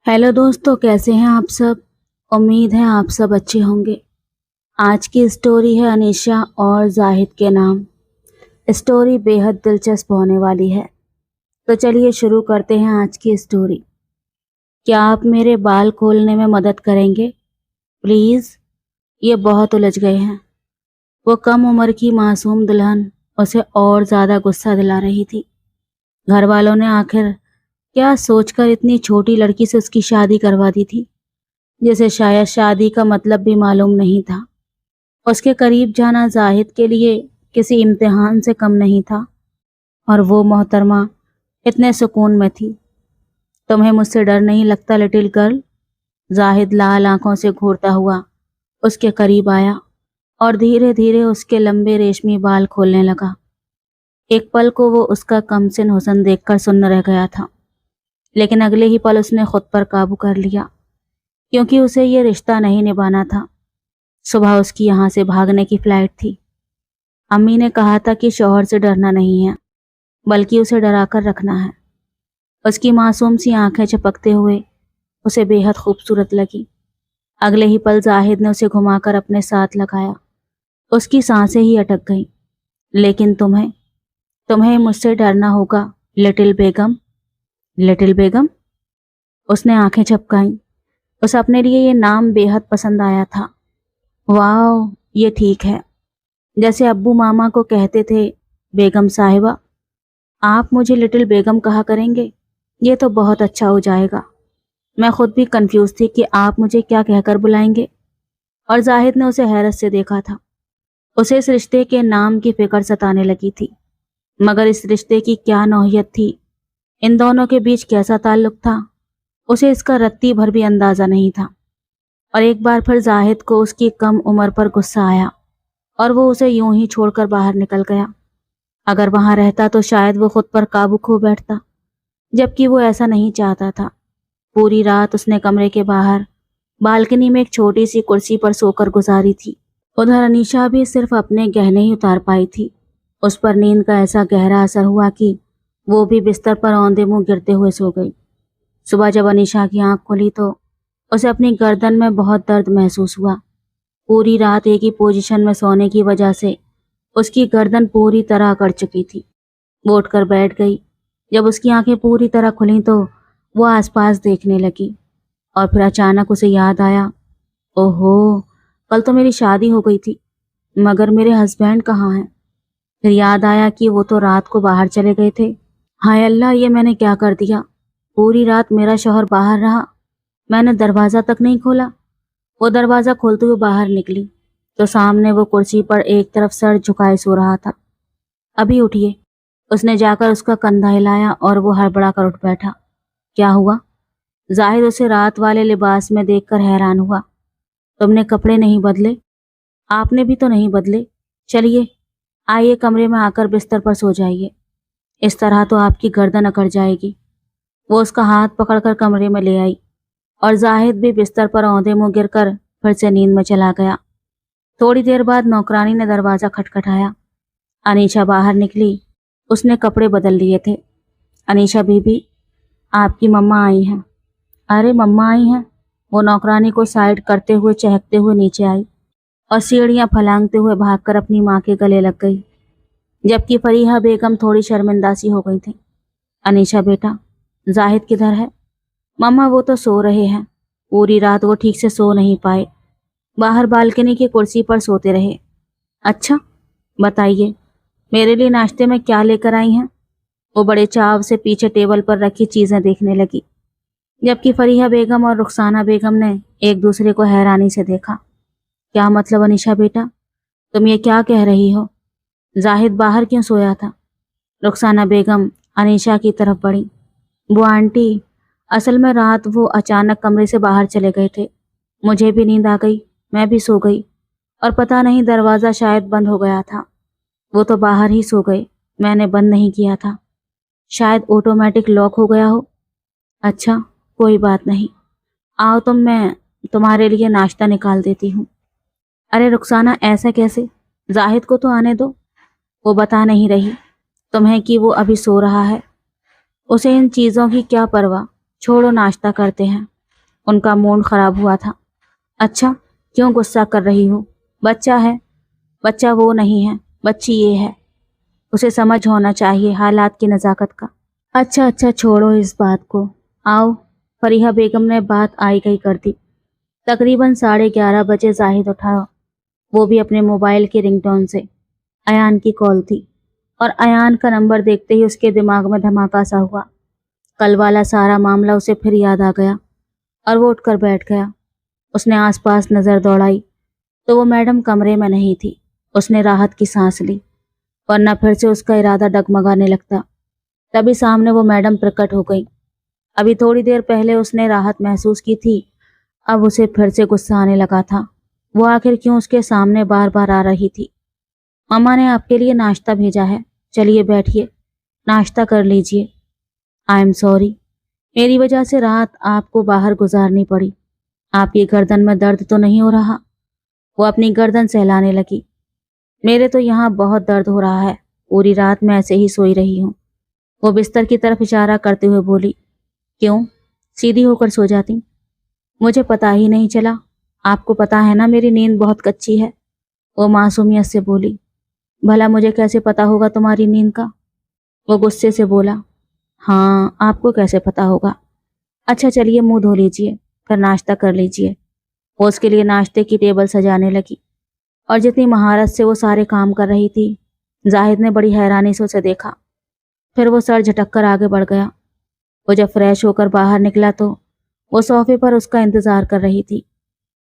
Hello दोस्तों, कैसे हैं आप सब। उम्मीद है आप सब अच्छे होंगे। आज की स्टोरी है अनीशा और जाहिद के नाम। स्टोरी बेहद दिलचस्प होने वाली है, तो चलिए शुरू करते हैं आज की स्टोरी। क्या आप मेरे बाल खोलने में मदद करेंगे प्लीज़? ये बहुत उलझ गए हैं। वो कम उम्र की मासूम दुल्हन उसे और ज़्यादा गुस्सा दिला रही थी। घर वालों ने आखिर क्या सोचकर इतनी छोटी लड़की से उसकी शादी करवा दी थी, जिसे शायद शादी का मतलब भी मालूम नहीं था। उसके करीब जाना जाहिद के लिए किसी इम्तिहान से कम नहीं था, और वो मोहतरमा इतने सुकून में थी। तुम्हें मुझसे डर नहीं लगता लिटिल गर्ल? जाहिद लाल आंखों से घूरता हुआ उसके करीब आया और धीरे धीरे उसके लंबे रेशमी बाल खोलने लगा। एक पल को वो उसका कमसिन हुस्न देखकर सुन्न रह गया था, लेकिन अगले ही पल उसने खुद पर काबू कर लिया, क्योंकि उसे ये रिश्ता नहीं निभाना था। सुबह उसकी यहाँ से भागने की फ्लाइट थी। अम्मी ने कहा था कि शौहर से डरना नहीं है, बल्कि उसे डरा कर रखना है। उसकी मासूम सी आंखें चपकते हुए उसे बेहद खूबसूरत लगी। अगले ही पल जाहिद ने उसे घुमाकर अपने साथ लगाया। उसकी सांसें ही अटक गईं। लेकिन तुम्हें मुझसे डरना होगा लिटिल बेगम। लिटिल बेगम? उसने आंखें झपकाईं। उसे अपने लिए ये नाम बेहद पसंद आया था। वाह, ये ठीक है, जैसे अब्बू मामा को कहते थे बेगम साहिबा। आप मुझे लिटिल बेगम कहा करेंगे, ये तो बहुत अच्छा हो जाएगा। मैं खुद भी कंफ्यूज थी कि आप मुझे क्या कहकर बुलाएंगे। और जाहिद ने उसे हैरत से देखा था। उसे इस रिश्ते के नाम की फिक्र सताने लगी थी, मगर इस रिश्ते की क्या नौहियत थी, इन दोनों के बीच कैसा ताल्लुक था, उसे इसका रत्ती भर भी अंदाजा नहीं था। और एक बार फिर जाहिद को उसकी कम उम्र पर गुस्सा आया और वो उसे यूं ही छोड़कर बाहर निकल गया। अगर वहां रहता तो शायद वो खुद पर काबू खो बैठता, जबकि वो ऐसा नहीं चाहता था। पूरी रात उसने कमरे के बाहर बालकनी में एक छोटी सी कुर्सी पर सोकर गुजारी थी। उधर अनीशा भी सिर्फ अपने गहने ही उतार पाई थी। उस पर नींद का ऐसा गहरा असर हुआ कि वो भी बिस्तर पर औंधे मुंह गिरते हुए सो गई। सुबह जब अनीशा की आंख खुली तो उसे अपनी गर्दन में बहुत दर्द महसूस हुआ। पूरी रात एक ही पोजीशन में सोने की वजह से उसकी गर्दन पूरी तरह अकड़ चुकी थी। वो उठकर बैठ गई। जब उसकी आंखें पूरी तरह खुलीं तो वो आसपास देखने लगी, और फिर अचानक उसे याद आया, ओहो, कल तो मेरी शादी हो गई थी, मगर मेरे हस्बैंड कहाँ हैं? फिर याद आया कि वो तो रात को बाहर चले गए थे। हाय अल्लाह, ये मैंने क्या कर दिया? पूरी रात मेरा शौहर बाहर रहा, मैंने दरवाज़ा तक नहीं खोला। वो दरवाज़ा खोलते हुए बाहर निकली तो सामने वो कुर्सी पर एक तरफ सर झुकाए सो रहा था। अभी उठिए। उसने जाकर उसका कंधा हिलाया और वो हड़बड़ा कर उठ बैठा। क्या हुआ? जाहिद उसे रात वाले लिबास में देखकर हैरान हुआ। तुमने कपड़े नहीं बदले? आपने भी तो नहीं बदले। चलिए, आइए कमरे में आकर बिस्तर पर सो जाइए, इस तरह तो आपकी गर्दन अकड़ जाएगी। वो उसका हाथ पकड़कर कमरे में ले आई और जाहिद भी बिस्तर पर औंधे मुंह गिरकर फिर से नींद में चला गया। थोड़ी देर बाद नौकरानी ने दरवाज़ा खटखटाया। अनीशा बाहर निकली। उसने कपड़े बदल लिए थे। अनीशा बीबी, आपकी मम्मा आई हैं। अरे मम्मा आई हैं? वो नौकरानी को साइड करते हुए चहकते हुए नीचे आई और सीढ़ियां फलांगते हुए भागकर अपनी माँ के गले लग गई, जबकि फरीहा बेगम थोड़ी शर्मिंदा सी हो गई थी। अनीशा बेटा, जाहिद किधर है? मम्मा वो तो सो रहे हैं, पूरी रात वो ठीक से सो नहीं पाए, बाहर बालकनी की कुर्सी पर सोते रहे। अच्छा, बताइए मेरे लिए नाश्ते में क्या लेकर आई हैं? वो बड़े चाव से पीछे टेबल पर रखी चीज़ें देखने लगी, जबकि फरीहा बेगम और रुखसाना बेगम ने एक दूसरे को हैरानी से देखा। क्या मतलब अनीशा बेटा, तुम ये क्या कह रही हो? जाहिद बाहर क्यों सोया था? रुखसाना बेगम अनीशा की तरफ बढ़ी। वो आंटी, असल में रात वो अचानक कमरे से बाहर चले गए थे। मुझे भी नींद आ गई, मैं भी सो गई, और पता नहीं दरवाज़ा शायद बंद हो गया था। वो तो बाहर ही सो गए, मैंने बंद नहीं किया था, शायद ऑटोमेटिक लॉक हो गया हो। अच्छा, कोई बात नहीं, आओ मैं तुम्हारे लिए नाश्ता निकाल देती हूँ। अरे रुखसाना, ऐसा कैसे? जाहिद को तो आने दो, वो बता नहीं रही तुम्हें कि वो अभी सो रहा है। उसे इन चीज़ों की क्या परवाह, छोड़ो नाश्ता करते हैं। ان کا موڈ خراب ہوا تھا۔ اچھا کیوں غصہ کر رہی ہو؟ بچہ ہے۔ بچہ وہ نہیں ہے، بچی یہ ہے۔ اسے سمجھ ہونا چاہیے حالات کی نزاکت کا۔ اچھا چھوڑو اس بات کو، آؤ۔ فریحہ بیگم نے بات آئی گئی کر دی۔ تقریباً 11:30 بجے زاہد اٹھا، وہ بھی اپنے موبائل کی رنگ ٹون سے۔ ایان کی کال تھی اور ایان کا نمبر دیکھتے ہی اس کے دماغ میں دھماکہ سا ہوا۔ کل والا سارا معاملہ اسے پھر یاد آ گیا اور وہ اٹھ کر بیٹھ گیا۔ اس نے آس پاس نظر دوڑائی تو وہ میڈم کمرے میں نہیں تھی۔ اس نے راحت کی سانس لی، ورنہ پھر سے اس کا ارادہ ڈگمگانے لگتا۔ تبھی سامنے وہ میڈم پرکٹ ہو گئی۔ ابھی تھوڑی دیر پہلے اس نے راحت محسوس کی تھی، اب اسے پھر سے غصہ آنے لگا تھا۔ وہ آخر کیوں اس کے سامنے بار بار آ رہی تھی؟ مما نے آپ کے لیے ناشتہ بھیجا ہے، چلیے بیٹھیے، ناشتہ کر لیجیے۔ آئی ایم سوری، میری وجہ سے رات آپ کو باہر گزارنی پڑی۔ آپ کی گردن میں درد تو نہیں ہو رہا؟ وہ اپنی گردن سہلانے لگی۔ میرے تو یہاں بہت درد ہو رہا ہے، پوری رات میں ایسے ہی سوئی رہی ہوں۔ وہ بستر کی طرف اشارہ کرتے ہوئے بولی۔ کیوں؟ سیدھی ہو کر سو جاتی۔ مجھے پتا ہی نہیں چلا، آپ کو پتا ہے نا میری نیند بہت کچی ہے، وہ معصومیت سے بولی۔ بھلا مجھے کیسے پتا ہوگا تمہاری نیند کا؟ وہ غصے سے بولا۔ ہاں آپ کو کیسے پتا ہوگا؟ اچھا چلیے منہ دھو لیجیے، پھر ناشتہ کر لیجیے۔ وہ اس کے لیے ناشتے کی ٹیبل سجانے لگی اور جتنی مہارت سے وہ سارے کام کر رہی تھی، زاہد نے بڑی حیرانی سے اسے دیکھا۔ پھر وہ سر جھٹک کر آگے بڑھ گیا۔ وہ جب فریش ہو کر باہر نکلا تو وہ صوفے پر اس کا انتظار کر رہی تھی۔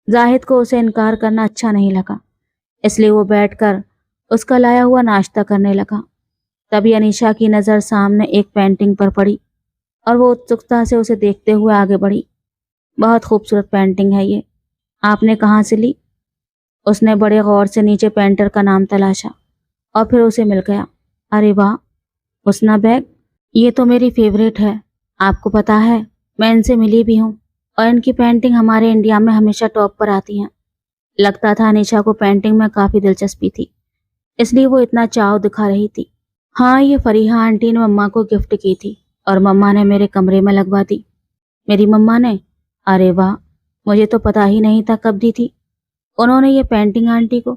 زاہد کو اسے انکار کرنا اچھا نہیں لگا، اس لیے وہ بیٹھ کر اس کا لایا ہوا ناشتہ کرنے لگا۔ تبھی انیشا کی نظر سامنے ایک پینٹنگ پر پڑی اور وہ اتسکتا سے اسے دیکھتے ہوئے آگے بڑھی۔ بہت خوبصورت پینٹنگ ہے یہ، آپ نے کہاں سے لی؟ اس نے بڑے غور سے نیچے پینٹر کا نام تلاشا اور پھر اسے مل گیا۔ ارے واہ، حسنہ بیگ، یہ تو میری فیوریٹ ہے۔ آپ کو پتا ہے میں ان سے ملی بھی ہوں اور ان کی پینٹنگ ہمارے انڈیا میں ہمیشہ ٹاپ پر آتی ہیں۔ لگتا تھا انیشا کو پینٹنگ میں کافی دلچسپی تھی، اس لیے وہ اتنا چاؤ دکھا رہی تھی۔ ہاں یہ فریحہ آنٹی نے مما کو گفٹ کی تھی اور مما نے میرے کمرے میں لگوا دی۔ میری مما نے؟ ارے واہ، مجھے تو پتا ہی نہیں تھا کب دی تھی انہوں نے یہ پینٹنگ آنٹی کو۔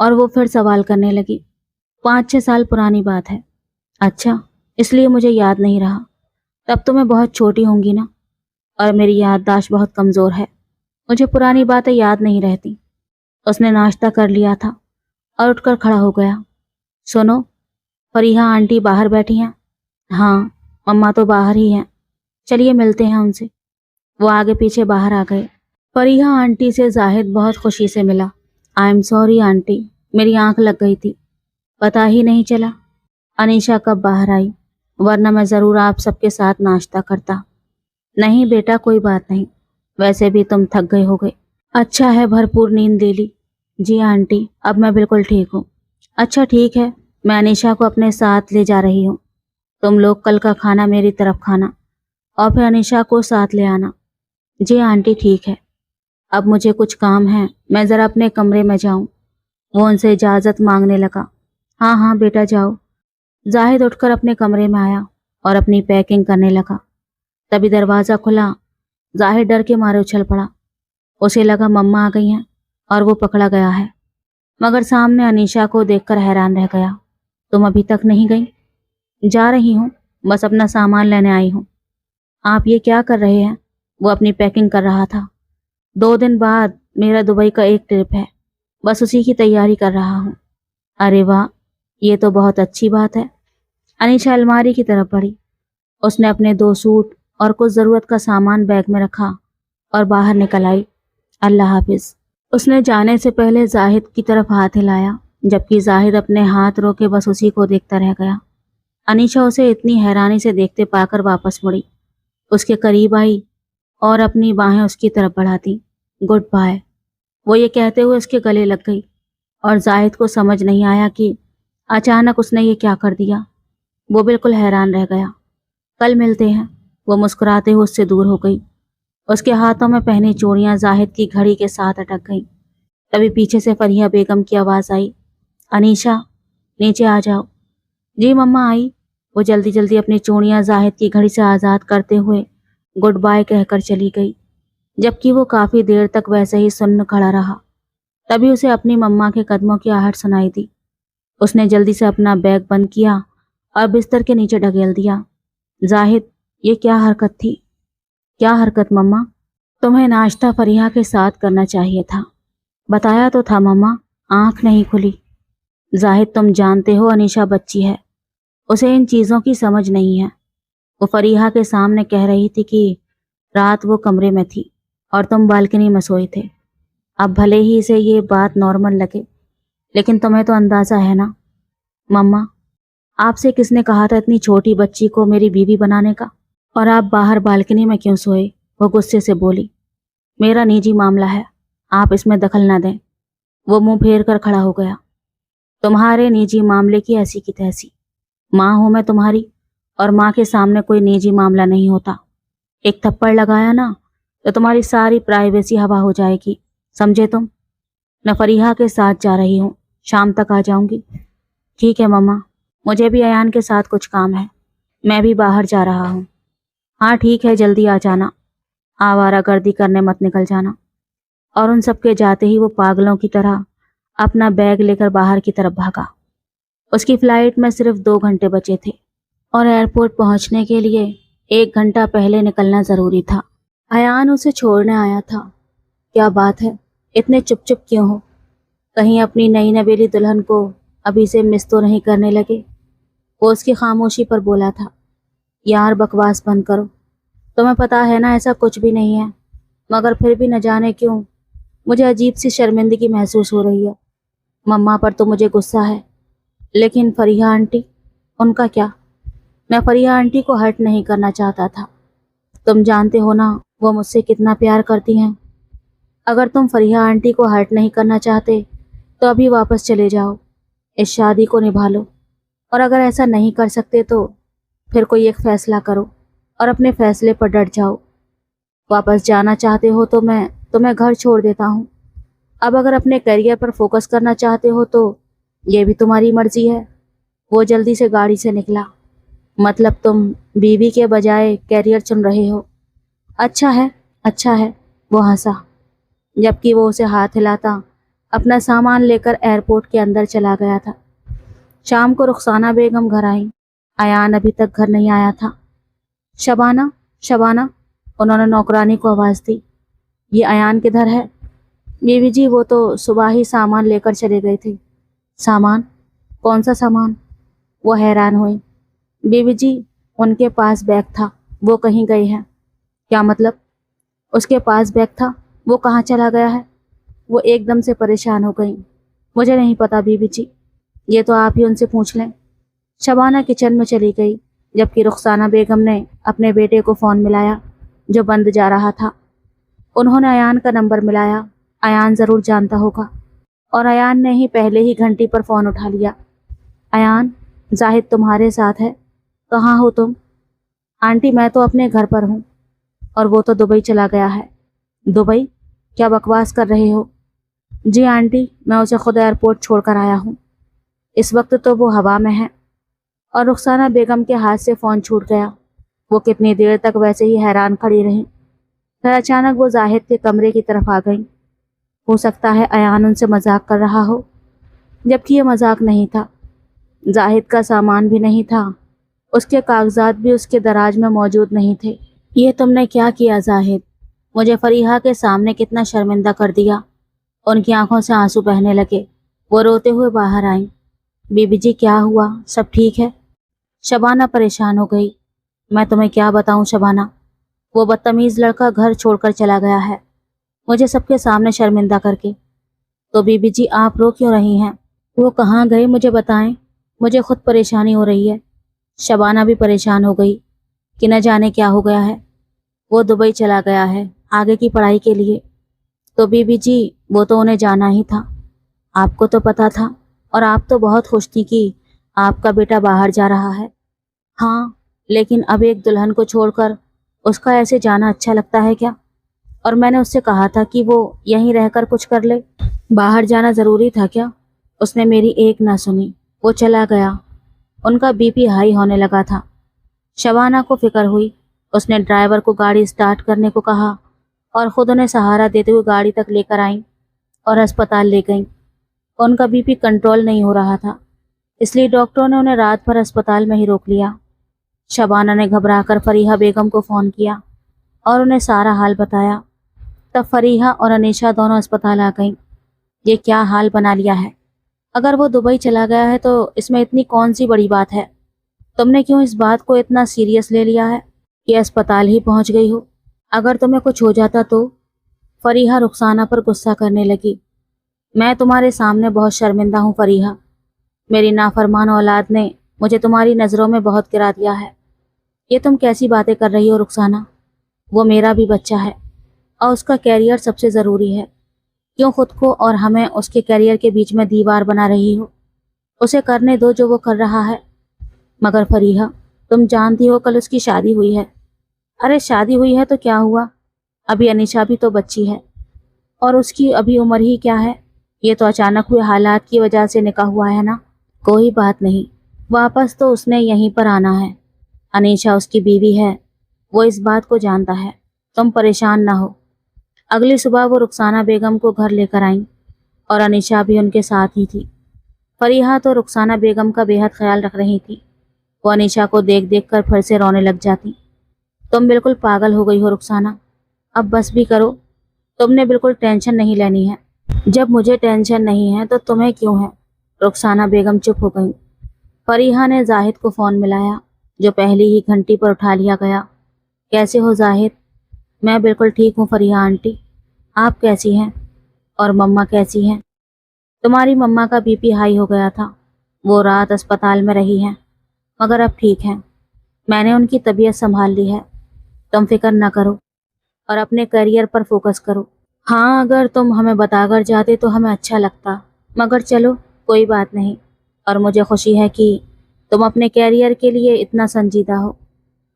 اور وہ پھر سوال کرنے لگی۔ 5-6 سال پرانی بات ہے۔ اچھا، اس لیے مجھے یاد نہیں رہا، تب تو میں بہت چھوٹی ہوں گی نا، اور میری یادداشت بہت کمزور ہے، مجھے پرانی باتیں یاد نہیں رہتی۔ اس نے ناشتہ کر لیا تھا اور اٹھ کر کھڑا ہو گیا۔ سنو، فریحہ آنٹی باہر بیٹھی ہیں؟ ہاں مما تو باہر ہی ہیں، چلیے ملتے ہیں ان سے۔ وہ آگے پیچھے باہر آ گئے۔ فریحہ آنٹی سے زاہد بہت خوشی سے ملا۔ آئی ایم سوری آنٹی، میری آنکھ لگ گئی تھی، پتا ہی نہیں چلا انیشا کب باہر آئی، ورنہ میں ضرور آپ سب کے ساتھ ناشتہ کرتا۔ نہیں بیٹا کوئی بات نہیں، ویسے بھی تم تھک گئے ہو گئے۔ اچھا ہے بھرپور نیند لے لی؟ جی آنٹی، اب میں بالکل ٹھیک ہوں۔ اچھا ٹھیک ہے، میں انیشا کو اپنے ساتھ لے جا رہی ہوں، تم لوگ کل کا کھانا میری طرف کھانا اور پھر انیشا کو ساتھ لے آنا۔ جی آنٹی ٹھیک ہے، اب مجھے کچھ کام ہے، میں ذرا اپنے کمرے میں جاؤں۔ وہ ان سے اجازت مانگنے لگا۔ ہاں ہاں بیٹا جاؤ۔ زاہد اٹھ کر اپنے کمرے میں آیا اور اپنی پیکنگ کرنے لگا۔ تبھی دروازہ کھلا۔ زاہد ڈر کے مارے اچھل پڑا، اسے لگا مما آ گئی ہیں اور وہ پکڑا گیا ہے، مگر سامنے انیشا کو دیکھ کر حیران رہ گیا۔ تم ابھی تک نہیں گئی؟ جا رہی ہوں، بس اپنا سامان لینے آئی ہوں۔ آپ یہ کیا کر رہے ہیں؟ وہ اپنی پیکنگ کر رہا تھا۔ 2 دن بعد میرا دبئی کا ایک ٹرپ ہے، بس اسی کی تیاری کر رہا ہوں۔ ارے واہ، یہ تو بہت اچھی بات ہے۔ انیشا الماری کی طرف بڑھی، اس نے اپنے 2 سوٹ اور کچھ ضرورت کا سامان بیگ میں رکھا اور باہر نکل آئی۔ اللہ حافظ۔ اس نے جانے سے پہلے زاہد کی طرف ہاتھ ہلایا، جبکہ زاہد اپنے ہاتھ روکے بس اسی کو دیکھتا رہ گیا۔ انیشا اسے اتنی حیرانی سے دیکھتے پا کر واپس مڑی، اس کے قریب آئی اور اپنی باہیں اس کی طرف بڑھا دی۔ گڈ بائے، وہ یہ کہتے ہوئے اس کے گلے لگ گئی اور زاہد کو سمجھ نہیں آیا کہ اچانک اس نے یہ کیا کر دیا۔ وہ بالکل حیران رہ گیا۔ کل ملتے ہیں، وہ مسکراتے ہوئے اس سے دور ہو گئی۔ اس کے ہاتھوں میں پہنی چوڑیاں زاہد کی گھڑی کے ساتھ اٹک گئیں۔ تبھی پیچھے سے فریحہ بیگم کی آواز آئی۔ انیشا نیچے آ جاؤ۔ جی مما آئی۔ وہ جلدی اپنی چوڑیاں زاہد کی گھڑی سے آزاد کرتے ہوئے گڈ بائے کہہ کر چلی گئی۔ जबकि वो काफी देर तक वैसे ही सुन्न खड़ा रहा। तभी उसे अपनी मम्मा के कदमों की आहट सुनाई दी। उसने जल्दी से अपना बैग बंद किया और बिस्तर के नीचे ढकेल दिया। जाहिद, ये क्या हरकत थी? क्या हरकत मम्मा? तुम्हें नाश्ता फरीहा के साथ करना चाहिए था। बताया तो था मम्मा, आंख नहीं खुली। जाहिद, तुम जानते हो अनीशा बच्ची है, उसे इन चीज़ों की समझ नहीं है। वो फरीहा के सामने कह रही थी कि रात वो कमरे में थी और तुम बालकनी में सोए थे। अब भले ही इसे ये बात नॉर्मल लगे, लेकिन तुम्हें तो अंदाज़ा है ना। मम्मा, आपसे किसने कहा था इतनी छोटी बच्ची को मेरी बीवी बनाने का? और आप बाहर बालकनी में क्यों सोए? वो गुस्से से बोली। मेरा निजी मामला है, आप इसमें दखल न दें। वो मुंह फेर कर खड़ा हो गया। तुम्हारे निजी मामले की ऐसी की तैसी। माँ हूं मैं तुम्हारी, और माँ के सामने कोई निजी मामला नहीं होता। एक थप्पड़ लगाया ना तो तुम्हारी सारी प्राइवेसी हवा हो जाएगी, समझे तुम? मैं फरीहा के साथ जा रही हूँ, शाम तक आ जाऊंगी। ठीक है मम्मा, मुझे भी अयान के साथ कुछ काम है, मैं भी बाहर जा रहा हूँ। हाँ ठीक है, जल्दी आ जाना, आवारागर्दी करने मत निकल जाना। और उन सबके जाते ही वो पागलों की तरह अपना बैग लेकर बाहर की तरफ भागा। उसकी फ्लाइट में सिर्फ 2 घंटे बचे थे और एयरपोर्ट पहुंचने के लिए 1 घंटा पहले निकलना ज़रूरी था। अयान उसे छोड़ने आया था। क्या बात है, इतने चुप चुप क्यों हो? कहीं अपनी नई नवेली दुल्हन को अभी से मिस तो नहीं करने लगे? वो उसकी खामोशी पर बोला था। यार बकवास बंद करो, तुम्हें पता है ना ऐसा कुछ भी नहीं है, मगर फिर भी न जाने क्यों मुझे अजीब सी शर्मिंदगी महसूस हो रही है। मम्मा पर तो मुझे गुस्सा है, लेकिन फरीहा आंटी, उनका क्या? मैं फरीहा आंटी को हर्ट नहीं करना चाहता था। तुम जानते हो ना वो मुझसे कितना प्यार करती हैं। अगर तुम फरीहा आंटी को हर्ट नहीं करना चाहते तो अभी वापस चले जाओ, इस शादी को निभा लो। और अगर ऐसा नहीं कर सकते तो फिर कोई एक फैसला करो और अपने फैसले पर डट जाओ। वापस जाना चाहते हो तो मैं तुम्हें घर छोड़ देता हूँ। अब अगर अपने करियर पर फोकस करना चाहते हो तो ये भी तुम्हारी मर्जी है। वो जल्दी से गाड़ी से निकला। मतलब तुम बीवी के बजाय कैरियर चुन रहे हो? अच्छा है, अच्छा है, वो हंसा, जबकि वो उसे हाथ हिलाता अपना सामान लेकर एयरपोर्ट के अंदर चला गया था। शाम को रुखसाना बेगम घर आई। अयान अभी तक घर नहीं आया था। शबाना, शबाना, उन्होंने नौकरानी को आवाज़ दी। ये अयान किधर है? बीवी जी, वो तो सुबह ही सामान लेकर चले गए थे। सामान? कौन सा सामान? वो हैरान हुई। बीवी जी, उनके पास बैग था, वो कहीं गए हैं। क्या मतलब? उसके पास बैग था, वो कहाँ चला गया है? वो एकदम से परेशान हो गई। मुझे नहीं पता बीवी जी, ये तो आप ही उनसे पूछ लें। शबाना किचन में चली गई, जबकि रुखसाना बेगम ने अपने बेटे को फ़ोन मिलाया जो बंद जा रहा था। उन्होंने अयान का नंबर मिलाया। अयान ज़रूर जानता होगा, और अयान ने ही पहले ही घंटी पर फ़ोन उठा लिया। अयान, जाहिद तुम्हारे साथ है, कहाँ हो तुम? आंटी, मैं तो अपने घर पर हूँ, और वो तो दुबई चला गया है। दुबई? क्या बकवास कर रहे हो? जी आंटी, मैं उसे खुद एयरपोर्ट छोड़कर आया हूँ। इस वक्त तो वो हवा में है। और रुखसाना बेगम के हाथ से फ़ोन छूट गया। वो कितनी देर तक वैसे ही हैरान खड़ी रहीं। फिर अचानक वो जाहिद के कमरे की तरफ आ गई। हो सकता है अयान उनसे मजाक कर रहा हो, जबकि ये मजाक नहीं था। जाहिद का सामान भी नहीं था, उसके कागजात भी उसके दराज में मौजूद नहीं थे। ये तुमने क्या किया जाहिद? मुझे फरीहा के सामने कितना शर्मिंदा कर दिया। उनकी आंखों से आंसू बहने लगे। वो रोते हुए बाहर आईं। बीबी जी, क्या हुआ? सब ठीक है? शबाना परेशान हो गई। मैं तुम्हें क्या बताऊं शबाना, वो बदतमीज़ लड़का घर छोड़कर चला गया है, मुझे सबके सामने शर्मिंदा करके। तो बीबी जी, आप रो क्यों रही हैं? वो कहाँ गए मुझे बताएं, मुझे खुद परेशानी हो रही है। शबाना भी परेशान हो गई कि न जाने क्या हो गया है। वो दुबई चला गया है आगे की पढ़ाई के लिए। तो बीबी जी, वो तो उन्हें जाना ही था, आपको तो पता था, और आप तो बहुत खुश थी कि आपका बेटा बाहर जा रहा है। हाँ, लेकिन अब एक दुल्हन को छोड़कर उसका ऐसे जाना अच्छा लगता है क्या? और मैंने उससे कहा था कि वो यहीं रहकर कुछ कर ले, बाहर जाना ज़रूरी था क्या? उसने मेरी एक ना सुनी, वो चला गया। उनका बीपी हाई होने लगा था। शबाना को फिक्र हुई। उसने ड्राइवर को गाड़ी स्टार्ट करने को कहा اور خود انہیں سہارا دیتے ہوئے گاڑی تک لے کر آئیں اور ہسپتال لے گئیں۔ ان کا بی پی کنٹرول نہیں ہو رہا تھا، اس لیے ڈاکٹروں نے انہیں رات بھر ہسپتال میں ہی روک لیا۔ شبانہ نے گھبرا کر فریحہ بیگم کو فون کیا اور انہیں سارا حال بتایا۔ تب فریحہ اور انیشہ دونوں ہسپتال آ گئیں۔ یہ کیا حال بنا لیا ہے؟ اگر وہ دبئی چلا گیا ہے تو اس میں اتنی کون سی بڑی بات ہے؟ تم نے کیوں اس بات کو اتنا سیریس لے لیا ہے کہ اسپتال ہی پہنچ گئی ہو؟ اگر تمہیں کچھ ہو جاتا تو؟ فریحہ رخسانہ پر غصہ کرنے لگی۔ میں تمہارے سامنے بہت شرمندہ ہوں فریحہ، میری نافرمان اولاد نے مجھے تمہاری نظروں میں بہت گرا دیا ہے۔ یہ تم کیسی باتیں کر رہی ہو رخسانہ؟ وہ میرا بھی بچہ ہے اور اس کا کیریئر سب سے ضروری ہے۔ کیوں خود کو اور ہمیں اس کے کیریئر کے بیچ میں دیوار بنا رہی ہو؟ اسے کرنے دو جو وہ کر رہا ہے۔ مگر فریحہ، تم جانتی ہو کل اس کی شادی ہوئی ہے۔ ارے شادی ہوئی ہے تو کیا ہوا؟ ابھی انیشا بھی تو بچی ہے اور اس کی ابھی عمر ہی کیا ہے؟ یہ تو اچانک ہوئے حالات کی وجہ سے نکاح ہوا ہے نا۔ کوئی بات نہیں، واپس تو اس نے یہیں پر آنا ہے۔ انیشا اس کی بیوی ہے، وہ اس بات کو جانتا ہے، تم پریشان نہ ہو۔ اگلی صبح وہ رخسانہ بیگم کو گھر لے کر آئیں اور انیشا بھی ان کے ساتھ ہی تھی۔ فریحہ تو رخسانہ بیگم کا بے حد خیال رکھ رہی تھی۔ وہ انیشا کو دیکھ دیکھ کر پھر سے رونے لگ جاتی۔ تم بالکل پاگل ہو گئی ہو رخسانہ، اب بس بھی کرو، تم نے بالکل ٹینشن نہیں لینی ہے۔ جب مجھے ٹینشن نہیں ہے تو تمہیں کیوں ہے؟ رخسانہ بیگم چپ ہو گئی۔ فریحہ نے زاہد کو فون ملایا جو پہلی ہی گھنٹی پر اٹھا لیا گیا۔ کیسے ہو زاہد؟ میں بالکل ٹھیک ہوں فریحہ آنٹی، آپ کیسی ہیں؟ اور مما کیسی ہیں؟ تمہاری مما کا بی پی ہائی ہو گیا تھا، وہ رات اسپتال میں رہی ہیں، مگر اب ٹھیک ہیں۔ میں نے ان کی طبیعت سنبھال لی ہے، تم فکر نہ کرو اور اپنے کیریئر پر فوکس کرو۔ ہاں اگر تم ہمیں بتا کر جاتے تو ہمیں اچھا لگتا، مگر چلو کوئی بات نہیں، اور مجھے خوشی ہے کہ تم اپنے کیریئر کے لیے اتنا سنجیدہ ہو۔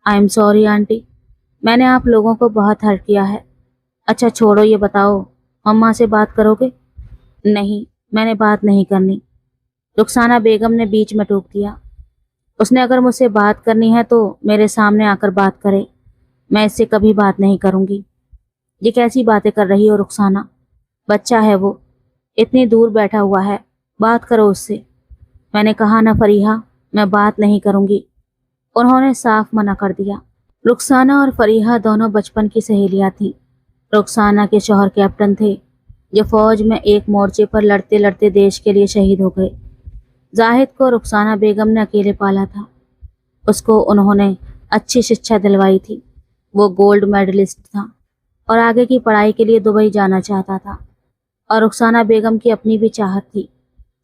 آئی ایم سوری آنٹی، میں نے آپ لوگوں کو بہت ہرٹ کیا ہے۔ اچھا چھوڑو، یہ بتاؤ مما سے بات کرو گے؟ نہیں، میں نے بات نہیں کرنی، رخسانہ بیگم نے بیچ میں ٹوک دیا۔ اس نے اگر مجھ سے بات کرنی ہے تو میرے سامنے آ کر بات کرے، میں اس سے کبھی بات نہیں کروں گی۔ یہ کیسی باتیں کر رہی ہو رخسانہ؟ بچہ ہے وہ، اتنی دور بیٹھا ہوا ہے، بات کرو اس سے۔ میں نے کہا نا فریحہ، میں بات نہیں کروں گی، انہوں نے صاف منع کر دیا۔ رخسانہ اور فریحہ دونوں بچپن کی سہیلیاں تھیں۔ رخسانہ کے شوہر کیپٹن تھے جو فوج میں ایک مورچے پر لڑتے لڑتے دیش کے لیے شہید ہو گئے۔ زاہد کو رخسانہ بیگم نے اکیلے پالا تھا، اس کو انہوں نے اچھی شکشا دلوائی تھی، وہ گولڈ میڈلسٹ تھا اور آگے کی پڑھائی کے لیے دبئی جانا چاہتا تھا۔ اور رخسانہ بیگم کی اپنی بھی چاہت تھی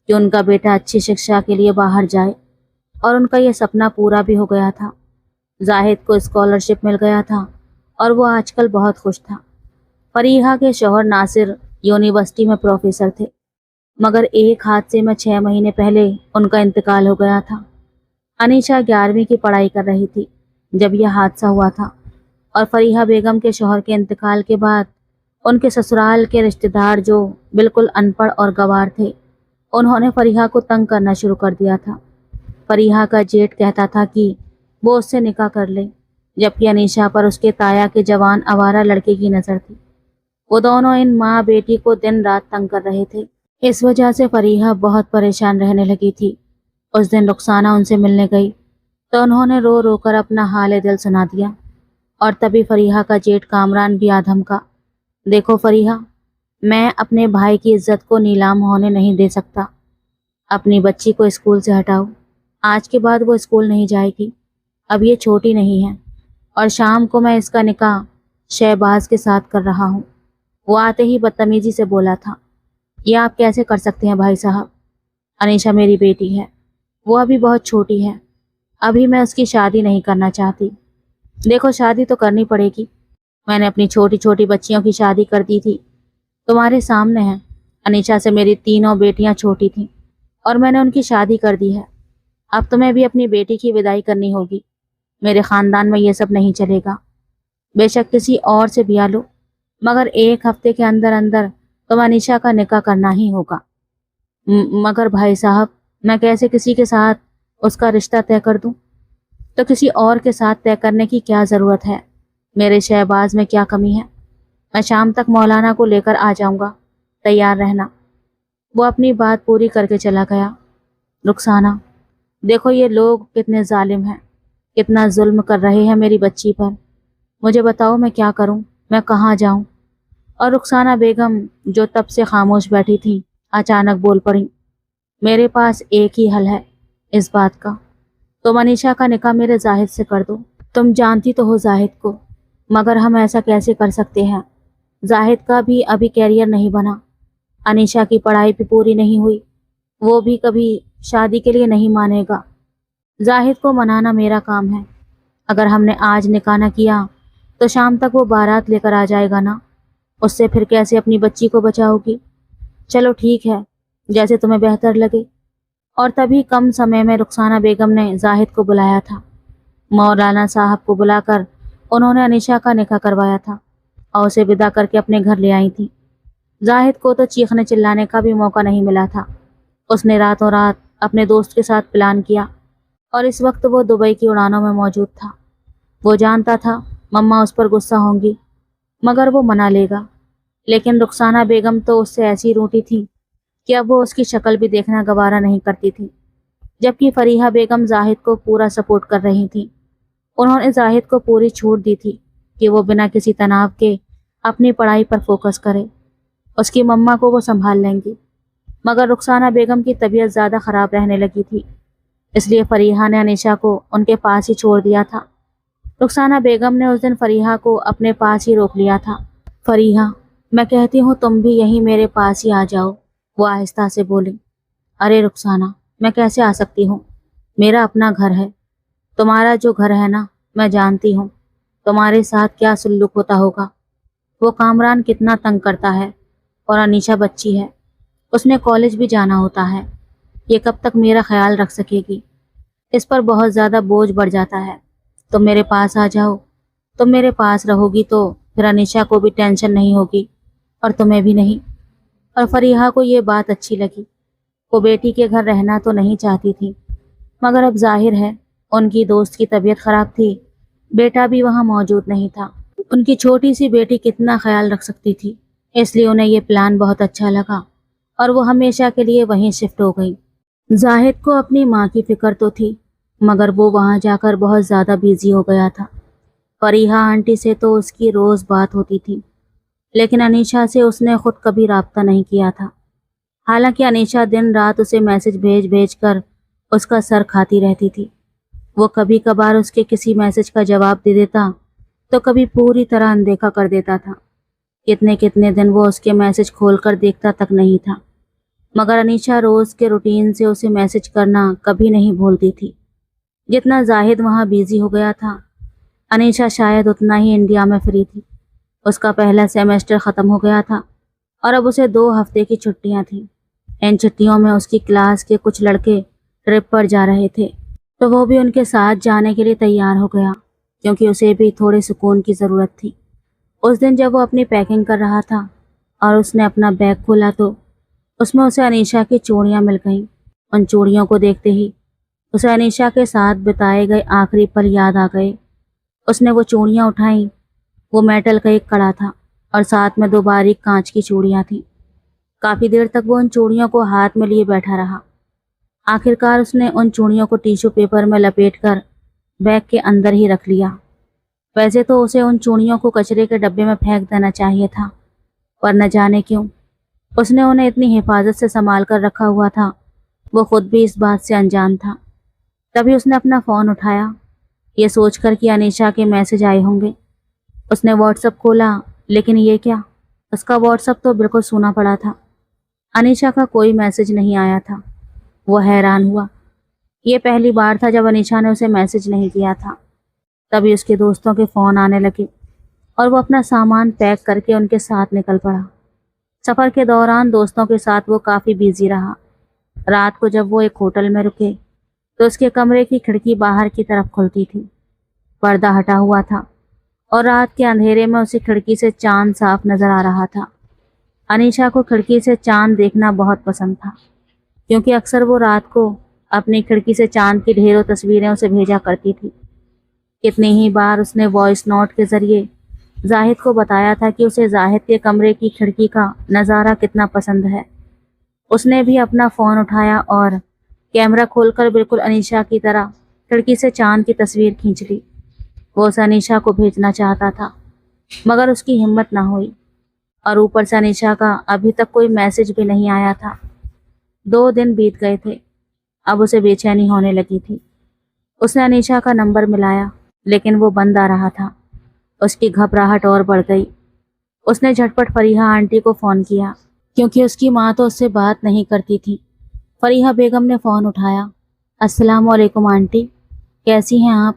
کہ ان کا بیٹا اچھی شکشا کے لیے باہر جائے، اور ان کا یہ سپنا پورا بھی ہو گیا تھا۔ زاہد کو اسکالرشپ مل گیا تھا اور وہ آج کل بہت خوش تھا۔ فریحہ کے شوہر ناصر یونیورسٹی میں پروفیسر تھے، مگر ایک حادثے میں 6 مہینے پہلے ان کا انتقال ہو گیا تھا۔ انیشا 11ویں کی پڑھائی کر رہی تھی جب یہ حادثہ ہوا تھا، اور فریحہ بیگم کے شوہر کے انتقال کے بعد ان کے سسرال کے رشتہ دار جو بالکل ان پڑھ اور گنوار تھے، انہوں نے فریحہ کو تنگ کرنا شروع کر دیا تھا۔ فریحہ کا جیٹ کہتا تھا کہ وہ اس سے نکاح کر لے، جبکہ انیشا پر اس کے تایا کے جوان آوارہ لڑکے کی نظر تھی۔ وہ دونوں ان ماں بیٹی کو دن رات تنگ کر رہے تھے، اس وجہ سے فریحہ بہت پریشان رہنے لگی تھی۔ اس دن رخسانہ ان سے ملنے گئی تو انہوں نے رو رو کر اپنا حال دل سنا دیا، اور تبھی فریحہ کا جیٹ کامران بھی آ دھمکا۔ دیکھو فریحہ، میں اپنے بھائی کی عزت کو نیلام ہونے نہیں دے سکتا، اپنی بچی کو اسکول سے ہٹاؤ، آج کے بعد وہ اسکول نہیں جائے گی، اب یہ چھوٹی نہیں ہے، اور شام کو میں اس کا نکاح شہباز کے ساتھ کر رہا ہوں۔ وہ آتے ہی بدتمیزی سے بولا تھا، یہ آپ کیسے کر سکتے ہیں بھائی صاحب؟ انیشا میری بیٹی ہے، وہ ابھی بہت چھوٹی ہے، ابھی میں اس کی شادی نہیں کرنا چاہتی۔ دیکھو شادی تو کرنی پڑے گی، میں نے اپنی چھوٹی چھوٹی بچیوں کی شادی کر دی تھی، تمہارے سامنے ہے۔ انیشا سے میری تینوں بیٹیاں چھوٹی تھیں اور میں نے ان کی شادی کر دی ہے، اب تمہیں بھی اپنی بیٹی کی وداعی کرنی ہوگی۔ میرے خاندان میں یہ سب نہیں چلے گا، بے شک کسی اور سے بیاہ لو، مگر 1 ہفتے کے اندر اندر تم انیشا کا نکاح کرنا ہی ہوگا۔ مگر بھائی صاحب، میں کیسے کسی کے ساتھ اس کا رشتہ طے کر دوں؟ تو کسی اور کے ساتھ طے کرنے کی کیا ضرورت ہے؟ میرے شہباز میں کیا کمی ہے؟ میں شام تک مولانا کو لے کر آ جاؤں گا، تیار رہنا۔ وہ اپنی بات پوری کر کے چلا گیا۔ رخسانہ، دیکھو یہ لوگ کتنے ظالم ہیں، کتنا ظلم کر رہے ہیں میری بچی پر۔ مجھے بتاؤ میں کیا کروں، میں کہاں جاؤں؟ اور رخسانہ بیگم جو تب سے خاموش بیٹھی تھی اچانک بول پڑی، میرے پاس ایک ہی حل ہے اس بات کا، تم انیشا کا نکاح میرے زاہد سے کر دو۔ تم جانتی تو ہو زاہد کو، مگر ہم ایسا کیسے کر سکتے ہیں؟ زاہد کا بھی ابھی کیریئر نہیں بنا، انیشا کی پڑھائی بھی پوری نہیں ہوئی، وہ بھی کبھی شادی کے لیے نہیں مانے گا۔ زاہد کو منانا میرا کام ہے، اگر ہم نے آج نکاح نہ کیا تو شام تک وہ بارات لے کر آ جائے گا نا، اس سے پھر کیسے اپنی بچی کو بچاؤ گی؟ چلو ٹھیک ہے، جیسے تمہیں بہتر لگے۔ اور تبھی کم سمے میں رخسانہ بیگم نے زاہد کو بلایا تھا۔ مولانا صاحب کو بلا کر انہوں نے انیشا کا نکاح کروایا تھا اور اسے ودا کر کے اپنے گھر لے آئی تھی۔ زاہد کو تو چیخنے چلانے کا بھی موقع نہیں ملا تھا۔ اس نے راتوں رات اپنے دوست کے ساتھ پلان کیا اور اس وقت وہ دبئی کی اڑانوں میں موجود تھا۔ وہ جانتا تھا مما اس پر غصہ ہوں گی مگر وہ منا لے گا، لیکن رخسانہ بیگم تو اس سے ایسی روٹھی تھی کہ اب وہ اس کی شکل بھی دیکھنا گوارا نہیں کرتی تھی، جبکہ فریحہ بیگم زاہد کو پورا سپورٹ کر رہی تھی۔ انہوں نے زاہد کو پوری چھوٹ دی تھی کہ وہ بنا کسی تناؤ کے اپنی پڑھائی پر فوکس کرے، اس کی مما کو وہ سنبھال لیں گی۔ مگر رخسانہ بیگم کی طبیعت زیادہ خراب رہنے لگی تھی، اس لیے فریحہ نے انیشا کو ان کے پاس ہی چھوڑ دیا تھا۔ رخسانہ بیگم نے اس دن فریحہ کو اپنے پاس ہی روک لیا تھا۔ فریحہ، میں کہتی ہوں تم بھی یہیں میرے پاس ہی آ جاؤ، وہ آہستہ سے بولی۔ ارے رخسانہ، میں کیسے آ سکتی ہوں؟ میرا اپنا گھر ہے، تمہارا جو گھر ہے نا، میں جانتی ہوں تمہارے ساتھ کیا سلوک ہوتا ہوگا۔ وہ کامران کتنا تنگ کرتا ہے، اور انیشا بچی ہے، اس نے کالج بھی جانا ہوتا ہے، یہ کب تک میرا خیال رکھ سکے گی؟ اس پر بہت زیادہ بوجھ بڑھ جاتا ہے۔ تم میرے پاس آ جاؤ، تم میرے پاس رہو گی تو پھر انیشا کو بھی ٹینشن نہیں ہوگی اور تمہیں بھی نہیں۔ اور فریحہ کو یہ بات اچھی لگی۔ وہ بیٹی کے گھر رہنا تو نہیں چاہتی تھی، مگر اب ظاہر ہے ان کی دوست کی طبیعت خراب تھی، بیٹا بھی وہاں موجود نہیں تھا، ان کی چھوٹی سی بیٹی کتنا خیال رکھ سکتی تھی، اس لیے انہیں یہ پلان بہت اچھا لگا اور وہ ہمیشہ کے لیے وہیں شفٹ ہو گئی۔ زاہد کو اپنی ماں کی فکر تو تھی، مگر وہ وہاں جا کر بہت زیادہ بیزی ہو گیا تھا۔ فریحہ آنٹی سے تو اس کی روز بات ہوتی تھی، لیکن انیشا سے اس نے خود کبھی رابطہ نہیں کیا تھا۔ حالانکہ انیشا دن رات اسے میسج بھیج کر اس کا سر کھاتی رہتی تھی۔ وہ کبھی کبھار اس کے کسی میسج کا جواب دے دیتا تو کبھی پوری طرح اندیکھا کر دیتا تھا۔ کتنے دن وہ اس کے میسج کھول کر دیکھتا تک نہیں تھا، مگر انیشا روز کے روٹین سے اسے میسج کرنا کبھی نہیں بھولتی تھی۔ جتنا زاہد وہاں بیزی ہو گیا تھا، انیشا شاید اتنا ہی انڈیا میں فری تھی۔ اس کا پہلا سیمسٹر ختم ہو گیا تھا اور اب اسے 2 ہفتے کی چھٹیاں تھیں۔ ان چھٹیوں میں اس کی کلاس کے کچھ لڑکے ٹرپ پر جا رہے تھے، تو وہ بھی ان کے ساتھ جانے کے لیے تیار ہو گیا، کیونکہ اسے بھی تھوڑے سکون کی ضرورت تھی۔ اس دن جب وہ اپنی پیکنگ کر رہا تھا اور اس نے اپنا بیگ کھولا تو اس میں اسے انیشا کی چوڑیاں مل گئیں۔ ان چوڑیوں کو دیکھتے ہی اسے انیشا کے ساتھ بتائے گئے آخری پل یاد آ گئے۔ اس نے وہ چوڑیاں اٹھائیں، وہ میٹل کا ایک کڑا تھا اور ساتھ میں 2 باریک کانچ کی چوڑیاں تھیں۔ کافی دیر تک وہ ان چوڑیوں کو ہاتھ میں لیے بیٹھا رہا۔ آخرکار اس نے ان چوڑیوں کو ٹیشو پیپر میں لپیٹ کر بیگ کے اندر ہی رکھ لیا۔ ویسے تو اسے ان چوڑیوں کو کچرے کے ڈبے میں پھینک دینا چاہیے تھا، پر نہ جانے کیوں اس نے انہیں اتنی حفاظت سے سنبھال کر رکھا ہوا تھا، وہ خود بھی اس بات سے انجان تھا۔ تبھی اس نے اپنا فون اٹھایا، یہ سوچ کر کہ انیشا کے میسج آئے ہوں گے۔ اس نے واٹس ایپ کھولا، لیکن یہ کیا، اس کا واٹس ایپ تو بالکل سونا پڑا تھا۔ انیشا کا کوئی میسج نہیں آیا تھا۔ وہ حیران ہوا، یہ پہلی بار تھا جب انیشا نے اسے میسج نہیں کیا تھا۔ تبھی اس کے دوستوں کے فون آنے لگے اور وہ اپنا سامان پیک کر کے ان کے ساتھ نکل پڑا۔ سفر کے دوران دوستوں کے ساتھ وہ کافی بیزی رہا۔ رات کو جب وہ ایک ہوٹل میں رکے تو اس کے کمرے کی کھڑکی باہر کی طرف کھلتی تھی، پردہ ہٹا ہوا تھا اور رات کے اندھیرے میں اسے کھڑکی سے چاند صاف نظر آ رہا تھا۔ انیشا کو کھڑکی سے چاند دیکھنا بہت پسند تھا، کیونکہ اکثر وہ رات کو اپنی کھڑکی سے چاند کی ڈھیروں تصویریں اسے بھیجا کرتی تھی۔ کتنی ہی بار اس نے وائس نوٹ کے ذریعے زاہد کو بتایا تھا کہ اسے زاہد کے کمرے کی کھڑکی کا نظارہ کتنا پسند ہے۔ اس نے بھی اپنا فون اٹھایا اور کیمرہ کھول کر بالکل انیشا کی طرح کھڑکی سے چاند کی تصویر کھینچ لی۔ وہ اسے انیشا کو بھیجنا چاہتا تھا مگر اس کی ہمت نہ ہوئی، اور اوپر سے انیشا کا ابھی تک کوئی میسج بھی نہیں آیا تھا۔ 2 دن بیت گئے تھے، اب اسے بے چینی ہونے لگی تھی۔ اس نے انیشا کا نمبر ملایا لیکن وہ بند آ رہا تھا۔ اس کی گھبراہٹ اور بڑھ گئی۔ اس نے جھٹپٹ فریحہ آنٹی کو فون کیا کیونکہ اس کی ماں تو اس سے بات نہیں کرتی تھی۔ فریحہ بیگم نے فون اٹھایا۔ السلام علیکم آنٹی، کیسی ہیں آپ؟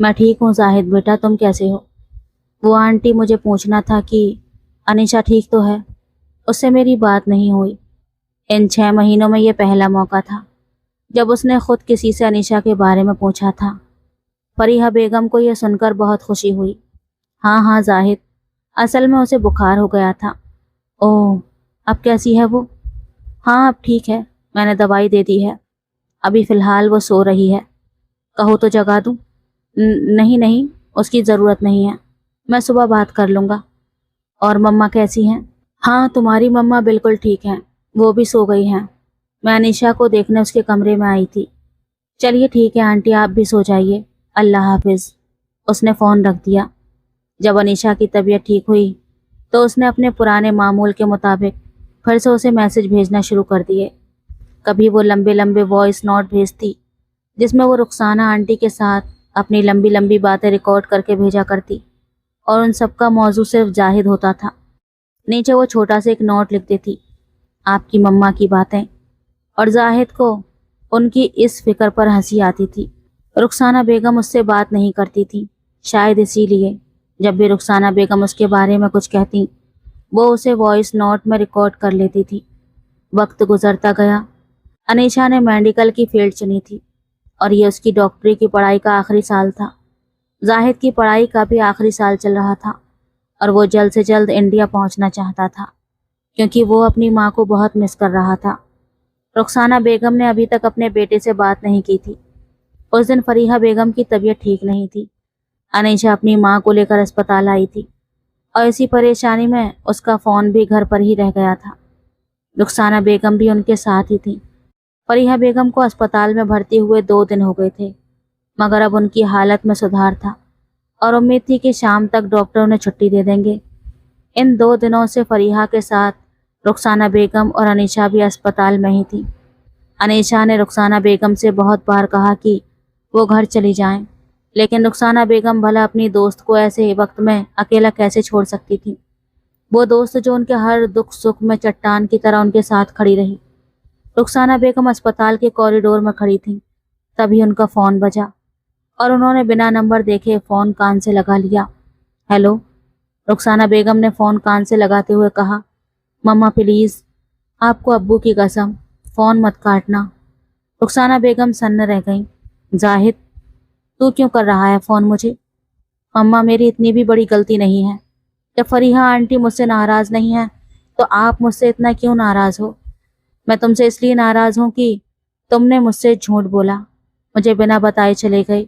میں ٹھیک ہوں زاہد بیٹا، تم کیسے ہو؟ وہ آنٹی مجھے پوچھنا تھا کہ انیشا ٹھیک تو ہے؟ اس سے میری بات نہیں ہوئی۔ ان 6 مہینوں میں یہ پہلا موقع تھا جب اس نے خود کسی سے انیشا کے بارے میں پوچھا تھا۔ فریحہ بیگم کو یہ سن کر بہت خوشی ہوئی۔ ہاں زاہد، اصل میں اسے بخار ہو گیا تھا۔ اوہ، اب کیسی ہے وہ؟ ہاں اب ٹھیک ہے، میں نے دوائی دے دی ہے، ابھی فی الحال وہ سو رہی ہے۔ کہو تو جگا دوں؟ نہیں، اس کی ضرورت نہیں ہے، میں صبح بات کر لوں گا۔ اور مما کیسی ہیں؟ ہاں تمہاری مما بالکل ٹھیک ہیں، وہ بھی سو گئی ہیں۔ میں انیشا کو دیکھنے اس کے کمرے میں آئی تھی۔ چلیے ٹھیک ہے آنٹی، آپ بھی سو جائیے، اللہ حافظ۔ اس نے فون رکھ دیا۔ جب انیشا کی طبیعت ٹھیک ہوئی تو اس نے اپنے پرانے معمول کے مطابق پھر سے اسے میسج بھیجنا شروع کر دیے۔ کبھی وہ لمبے وائس نوٹ بھیجتی جس میں وہ رخسانہ آنٹی کے ساتھ اپنی لمبی باتیں ریکارڈ کر کے بھیجا کرتی، اور ان سب کا موضوع صرف زاہد ہوتا تھا۔ نیچے وہ چھوٹا سا ایک نوٹ لکھتی تھی، آپ کی مما کی باتیں، اور زاہد کو ان کی اس فکر پر ہنسی آتی تھی۔ رخسانہ بیگم اس سے بات نہیں کرتی تھی، شاید اسی لیے جب بھی رخسانہ بیگم اس کے بارے میں کچھ کہتی وہ اسے وائس نوٹ میں ریکارڈ کر لیتی تھی۔ وقت گزرتا گیا۔ انیشا نے میڈیکل کی فیلڈ چنی تھی اور یہ اس کی ڈاکٹری کی پڑھائی کا آخری سال تھا۔ زاہد کی پڑھائی کا بھی آخری سال چل رہا تھا اور وہ جلد سے جلد انڈیا پہنچنا چاہتا تھا کیونکہ وہ اپنی ماں کو بہت مس کر رہا تھا۔ رخسانہ بیگم نے ابھی تک اپنے بیٹے سے بات نہیں کی تھی۔ اس دن فریحہ بیگم کی طبیعت ٹھیک نہیں تھی۔ انیشا اپنی ماں کو لے کر اسپتال آئی تھی اور اسی پریشانی میں اس کا فون بھی گھر پر ہی رہ گیا تھا۔ رخسانہ بیگم بھی ان کے ساتھ ہی تھی۔ فریحہ بیگم کو اسپتال میں بھرتی ہوئے 2 دن ہو گئے تھے مگر اب ان کی حالت میں سدھار تھا اور امید تھی کہ شام تک ڈاکٹر انہیں چھٹی دے دیں گے۔ ان 2 دنوں سے فریحہ کے ساتھ رخسانہ بیگم اور انیشا بھی اسپتال میں ہی تھی۔ انیشا نے رخسانہ بیگم سے بہت بار کہا کہ وہ گھر چلی جائیں، لیکن رخسانہ بیگم بھلا اپنی دوست کو ایسے وقت میں اکیلا کیسے چھوڑ سکتی تھی؟ وہ دوست جو ان کے ہر دکھ سکھ میں چٹان کی طرح ان کے ساتھ کھڑی رہی۔ رخسانہ بیگم اسپتال کے کوریڈور میں کھڑی تھیں، تبھی ان کا فون بجا اور انہوں نے بنا نمبر دیکھے فون کان سے لگا لیا۔ ہیلو، رخسانہ بیگم نے فون کان سے لگاتے ہوئے کہا، مما پلیز، آپ کو ابو کی قسم، فون مت کاٹنا۔ رخسانہ بیگم سن رہ گئیں۔ زاہد، تو کیوں کر رہا ہے فون مجھے؟ مما میری اتنی بھی بڑی غلطی نہیں ہے۔ جب فریحہ آنٹی مجھ سے ناراض نہیں ہے تو آپ مجھ سے اتنا کیوں ناراض ہو؟ میں تم سے اس لیے ناراض ہوں کہ تم نے مجھ سے جھوٹ بولا، مجھے بنا بتائے چلے گئے،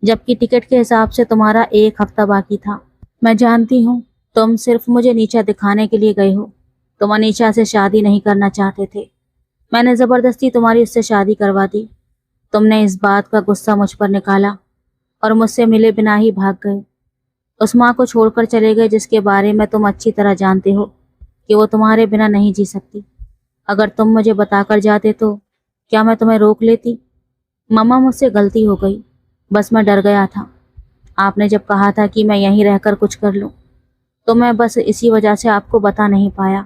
جبکہ ٹکٹ کے حساب سے تمہارا 1 ہفتہ باقی تھا۔ میں جانتی ہوں تم صرف مجھے نیچا دکھانے کے لیے گئے ہو، تم انیشا سے شادی نہیں کرنا چاہتے تھے، میں نے زبردستی تمہاری اس سے شادی کروا دی۔ تم نے اس بات کا غصہ مجھ پر نکالا اور مجھ سے ملے بنا ہی بھاگ گئے، اس ماں کو چھوڑ کر چلے گئے جس کے بارے میں تم اچھی طرح جانتے ہو کہ وہ تمہارے بنا نہیں جی سکتی۔ اگر تم مجھے بتا کر جاتے تو کیا میں تمہیں روک لیتی؟ مما مجھ سے غلطی ہو گئی، بس میں ڈر گیا تھا۔ آپ نے جب کہا تھا کہ میں یہیں رہ کر کچھ کر لوں تو میں بس اسی وجہ سے آپ کو بتا نہیں پایا۔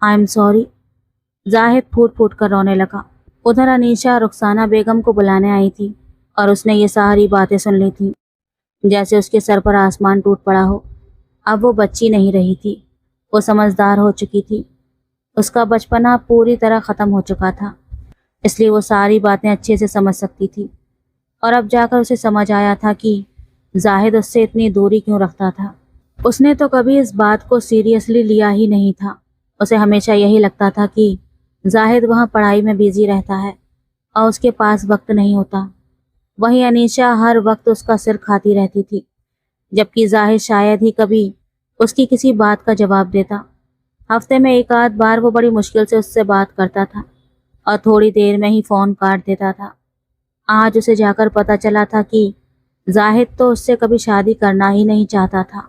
I am sorry. زاہد پھوٹ کر رونے لگا۔ ادھر انیشا رخسانہ بیگم کو بلانے آئی تھی اور اس نے یہ ساری باتیں سن لی تھیں جیسے اس کے سر پر آسمان ٹوٹ پڑا ہو۔ اب وہ بچی نہیں رہی تھی، وہ سمجھدار ہو چکی تھی۔ اس کا بچپنا پوری طرح ختم ہو چکا تھا، اس لیے وہ ساری باتیں اچھے سے سمجھ سکتی تھی، اور اب جا کر اسے سمجھ آیا تھا کہ زاہد اس سے اتنی دوری کیوں رکھتا تھا۔ اس نے تو کبھی اس بات کو سیریسلی لیا ہی نہیں تھا۔ اسے ہمیشہ یہی لگتا تھا کہ زاہد وہاں پڑھائی میں بیزی رہتا ہے اور اس کے پاس وقت نہیں ہوتا۔ وہیں انیشا ہر وقت اس کا سر کھاتی رہتی تھی، جبکہ زاہد شاید ہی کبھی उसकी किसी बात का जवाब देता। हफ्ते में एक आध बार वो बड़ी मुश्किल से उससे बात करता था और थोड़ी देर में ही फ़ोन काट देता था। आज उसे जाकर पता चला था कि जाहिद तो उससे कभी शादी करना ही नहीं चाहता था।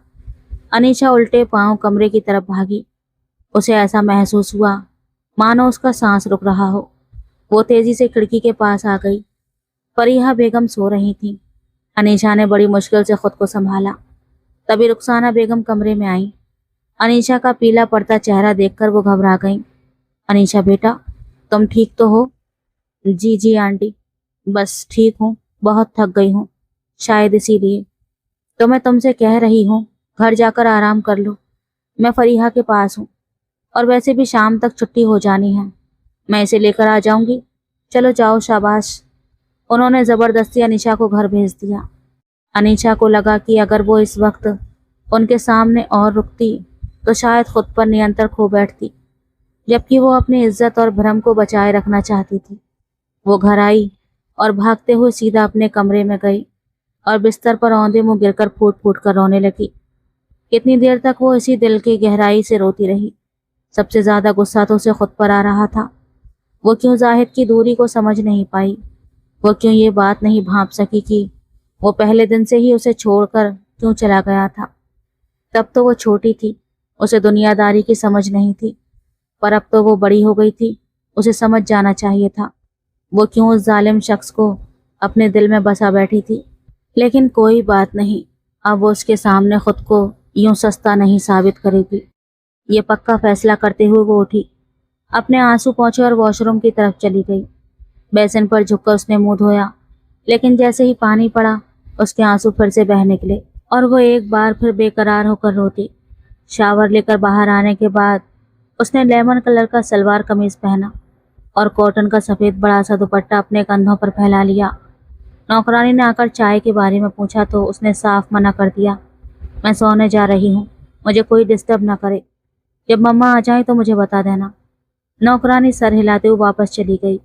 अनीशा उल्टे पांव कमरे की तरफ भागी। उसे ऐसा महसूस हुआ मानो उसका सांस रुक रहा हो। वो तेजी से खिड़की के पास आ गई। फरीहा बेगम सो रही थी। अनीशा ने बड़ी मुश्किल से खुद को संभाला। तभी रुखसाना बेगम कमरे में आई। अनीशा का पीला पड़ता चेहरा देखकर वो घबरा गई। अनीशा बेटा, तुम ठीक तो हो? जी जी आंटी, बस ठीक हूँ, बहुत थक गई हूँ, शायद इसीलिए। तो मैं तुमसे कह रही हूँ घर जाकर आराम कर लो। मैं फरीहा के पास हूँ और वैसे भी शाम तक छुट्टी हो जानी है। मैं इसे लेकर आ जाऊंगी। चलो जाओ, शाबाश। उन्होंने जबरदस्ती अनीशा को घर भेज दिया। अनीशा को लगा कि अगर वो इस वक्त उनके सामने और रुकती तो शायद खुद पर नियंत्रण खो बैठती, जबकि वो अपनी इज्जत और भ्रम को बचाए रखना चाहती थी। वो घर आई और भागते हुए सीधा अपने कमरे में गई और बिस्तर पर औंधे मुंह गिरकर फूट फूट कर रोने लगी। कितनी देर तक वो इसी दिल की गहराई से रोती रही। सबसे ज्यादा गुस्सा तो उसे खुद पर आ रहा था। वो क्यों जाहिद की दूरी को समझ नहीं पाई। वो क्यों ये बात नहीं भांप सकी कि वो पहले दिन से ही उसे छोड़कर क्यों चला गया था। तब तो वो छोटी थी, उसे दुनियादारी की समझ नहीं थी, पर अब तो वो बड़ी हो गई थी, उसे समझ जाना चाहिए था। वो क्यों उस जालिम शख्स को अपने दिल में बसा बैठी थी। लेकिन कोई बात नहीं, अब वो उसके सामने खुद को यूं सस्ता नहीं साबित करेगी। ये पक्का फैसला करते हुए वो उठी, अपने आंसू पोंछे और वॉशरूम की तरफ चली गई। बेसिन पर झुककर उसने मुंह धोया, लेकिन जैसे ही पानी पड़ा उसके आंसू फिर से बह निकले और वो एक बार फिर बेकरार होकर रोती। शावर लेकर बाहर आने के बाद उसने लेमन कलर का सलवार कमीज पहना और कॉटन का सफ़ेद बड़ा सा दुपट्टा अपने कंधों पर फैला लिया। नौकरानी ने आकर चाय के बारे में पूछा तो उसने साफ मना कर दिया। मैं सोने जा रही हूँ, मुझे कोई डिस्टर्ब ना करे। जब मम्मा आ जाए तो मुझे बता देना। नौकरानी सर हिलाते हुए वापस चली गई।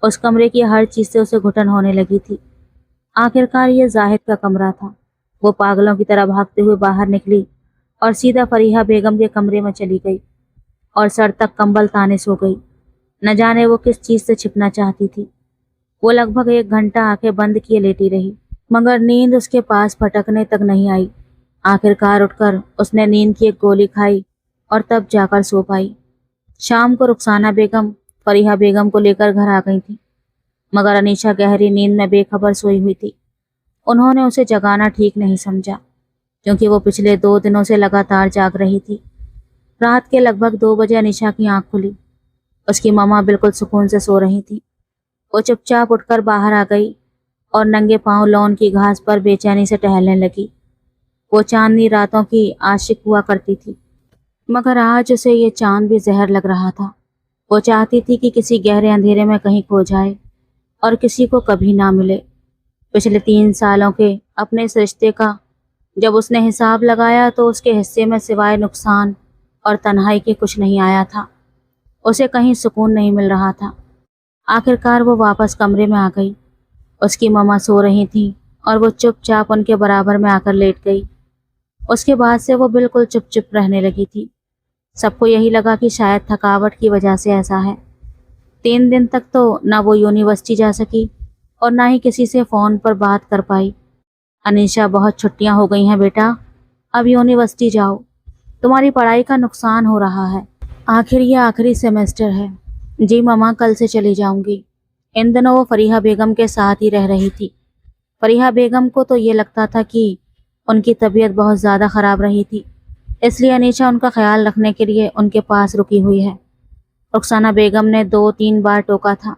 उस कमरे की हर चीज़ से उसे घुटन होने लगी थी। आखिरकार ये जाहिद का कमरा था। वो पागलों की तरह भागते हुए बाहर निकली और सीधा फरीहा बेगम के कमरे में चली गई और सर तक कंबल ताने सो गई। न जाने वो किस चीज़ से छिपना चाहती थी। वो लगभग 1 घंटा आंखें बंद किए लेटी रही, मगर नींद उसके पास फटकने तक नहीं आई। आखिरकार उठकर उसने नींद की एक गोली खाई और तब जाकर सो पाई। शाम को रुखसाना बेगम फरीहा बेगम को लेकर घर आ गई थी, मगर अनीशा गहरी नींद में बेखबर सोई हुई थी। उन्होंने उसे जगाना ठीक नहीं समझा, क्योंकि वो पिछले 2 दिनों से लगातार जाग रही थी। रात के लगभग 2 बजे अनीशा की आंख खुली। उसकी मम्मा बिल्कुल सुकून से सो रही थी। वो चुपचाप उठकर बाहर आ गई और नंगे पांव लॉन की घास पर बेचैनी से टहलने लगी। वो चांदनी रातों की आशिक हुआ करती थी, मगर आज उसे ये चांद भी जहर लग रहा था। वो चाहती थी कि किसी गहरे अंधेरे में कहीं खो जाए और किसी को कभी ना मिले। पिछले 3 सालों के अपने इस रिश्ते का जब उसने हिसाब लगाया तो उसके हिस्से में सिवाय नुकसान और तन्हाई के कुछ नहीं आया था। उसे कहीं सुकून नहीं मिल रहा था। आखिरकार वो वापस कमरे में आ गई। उसकी मम्मा सो रही थी और वो चुपचाप उनके बराबर में आकर लेट गई। उसके बाद से वो बिल्कुल चुप चुप रहने लगी थी। सबको यही लगा कि शायद थकावट की वजह से ऐसा है। 3 दिन तक तो ना वो यूनिवर्सिटी जा सकी और ना ही किसी से फ़ोन पर बात कर पाई। अनीशा, बहुत छुट्टियां हो गई हैं बेटा, अब यूनिवर्सिटी जाओ, तुम्हारी पढ़ाई का नुकसान हो रहा है। आखिर ये आखिरी सेमेस्टर है। जी मम्मा, कल से चली जाऊंगी। इन दिनों वो फरीहा बेगम के साथ ही रह रही थी। फरीहा बेगम को तो ये लगता था कि उनकी तबीयत बहुत ज़्यादा ख़राब रही थी, इसलिए अनीशा उनका ख्याल रखने के लिए उनके पास रुकी हुई है। रुखसाना बेगम ने 2-3 बार टोका था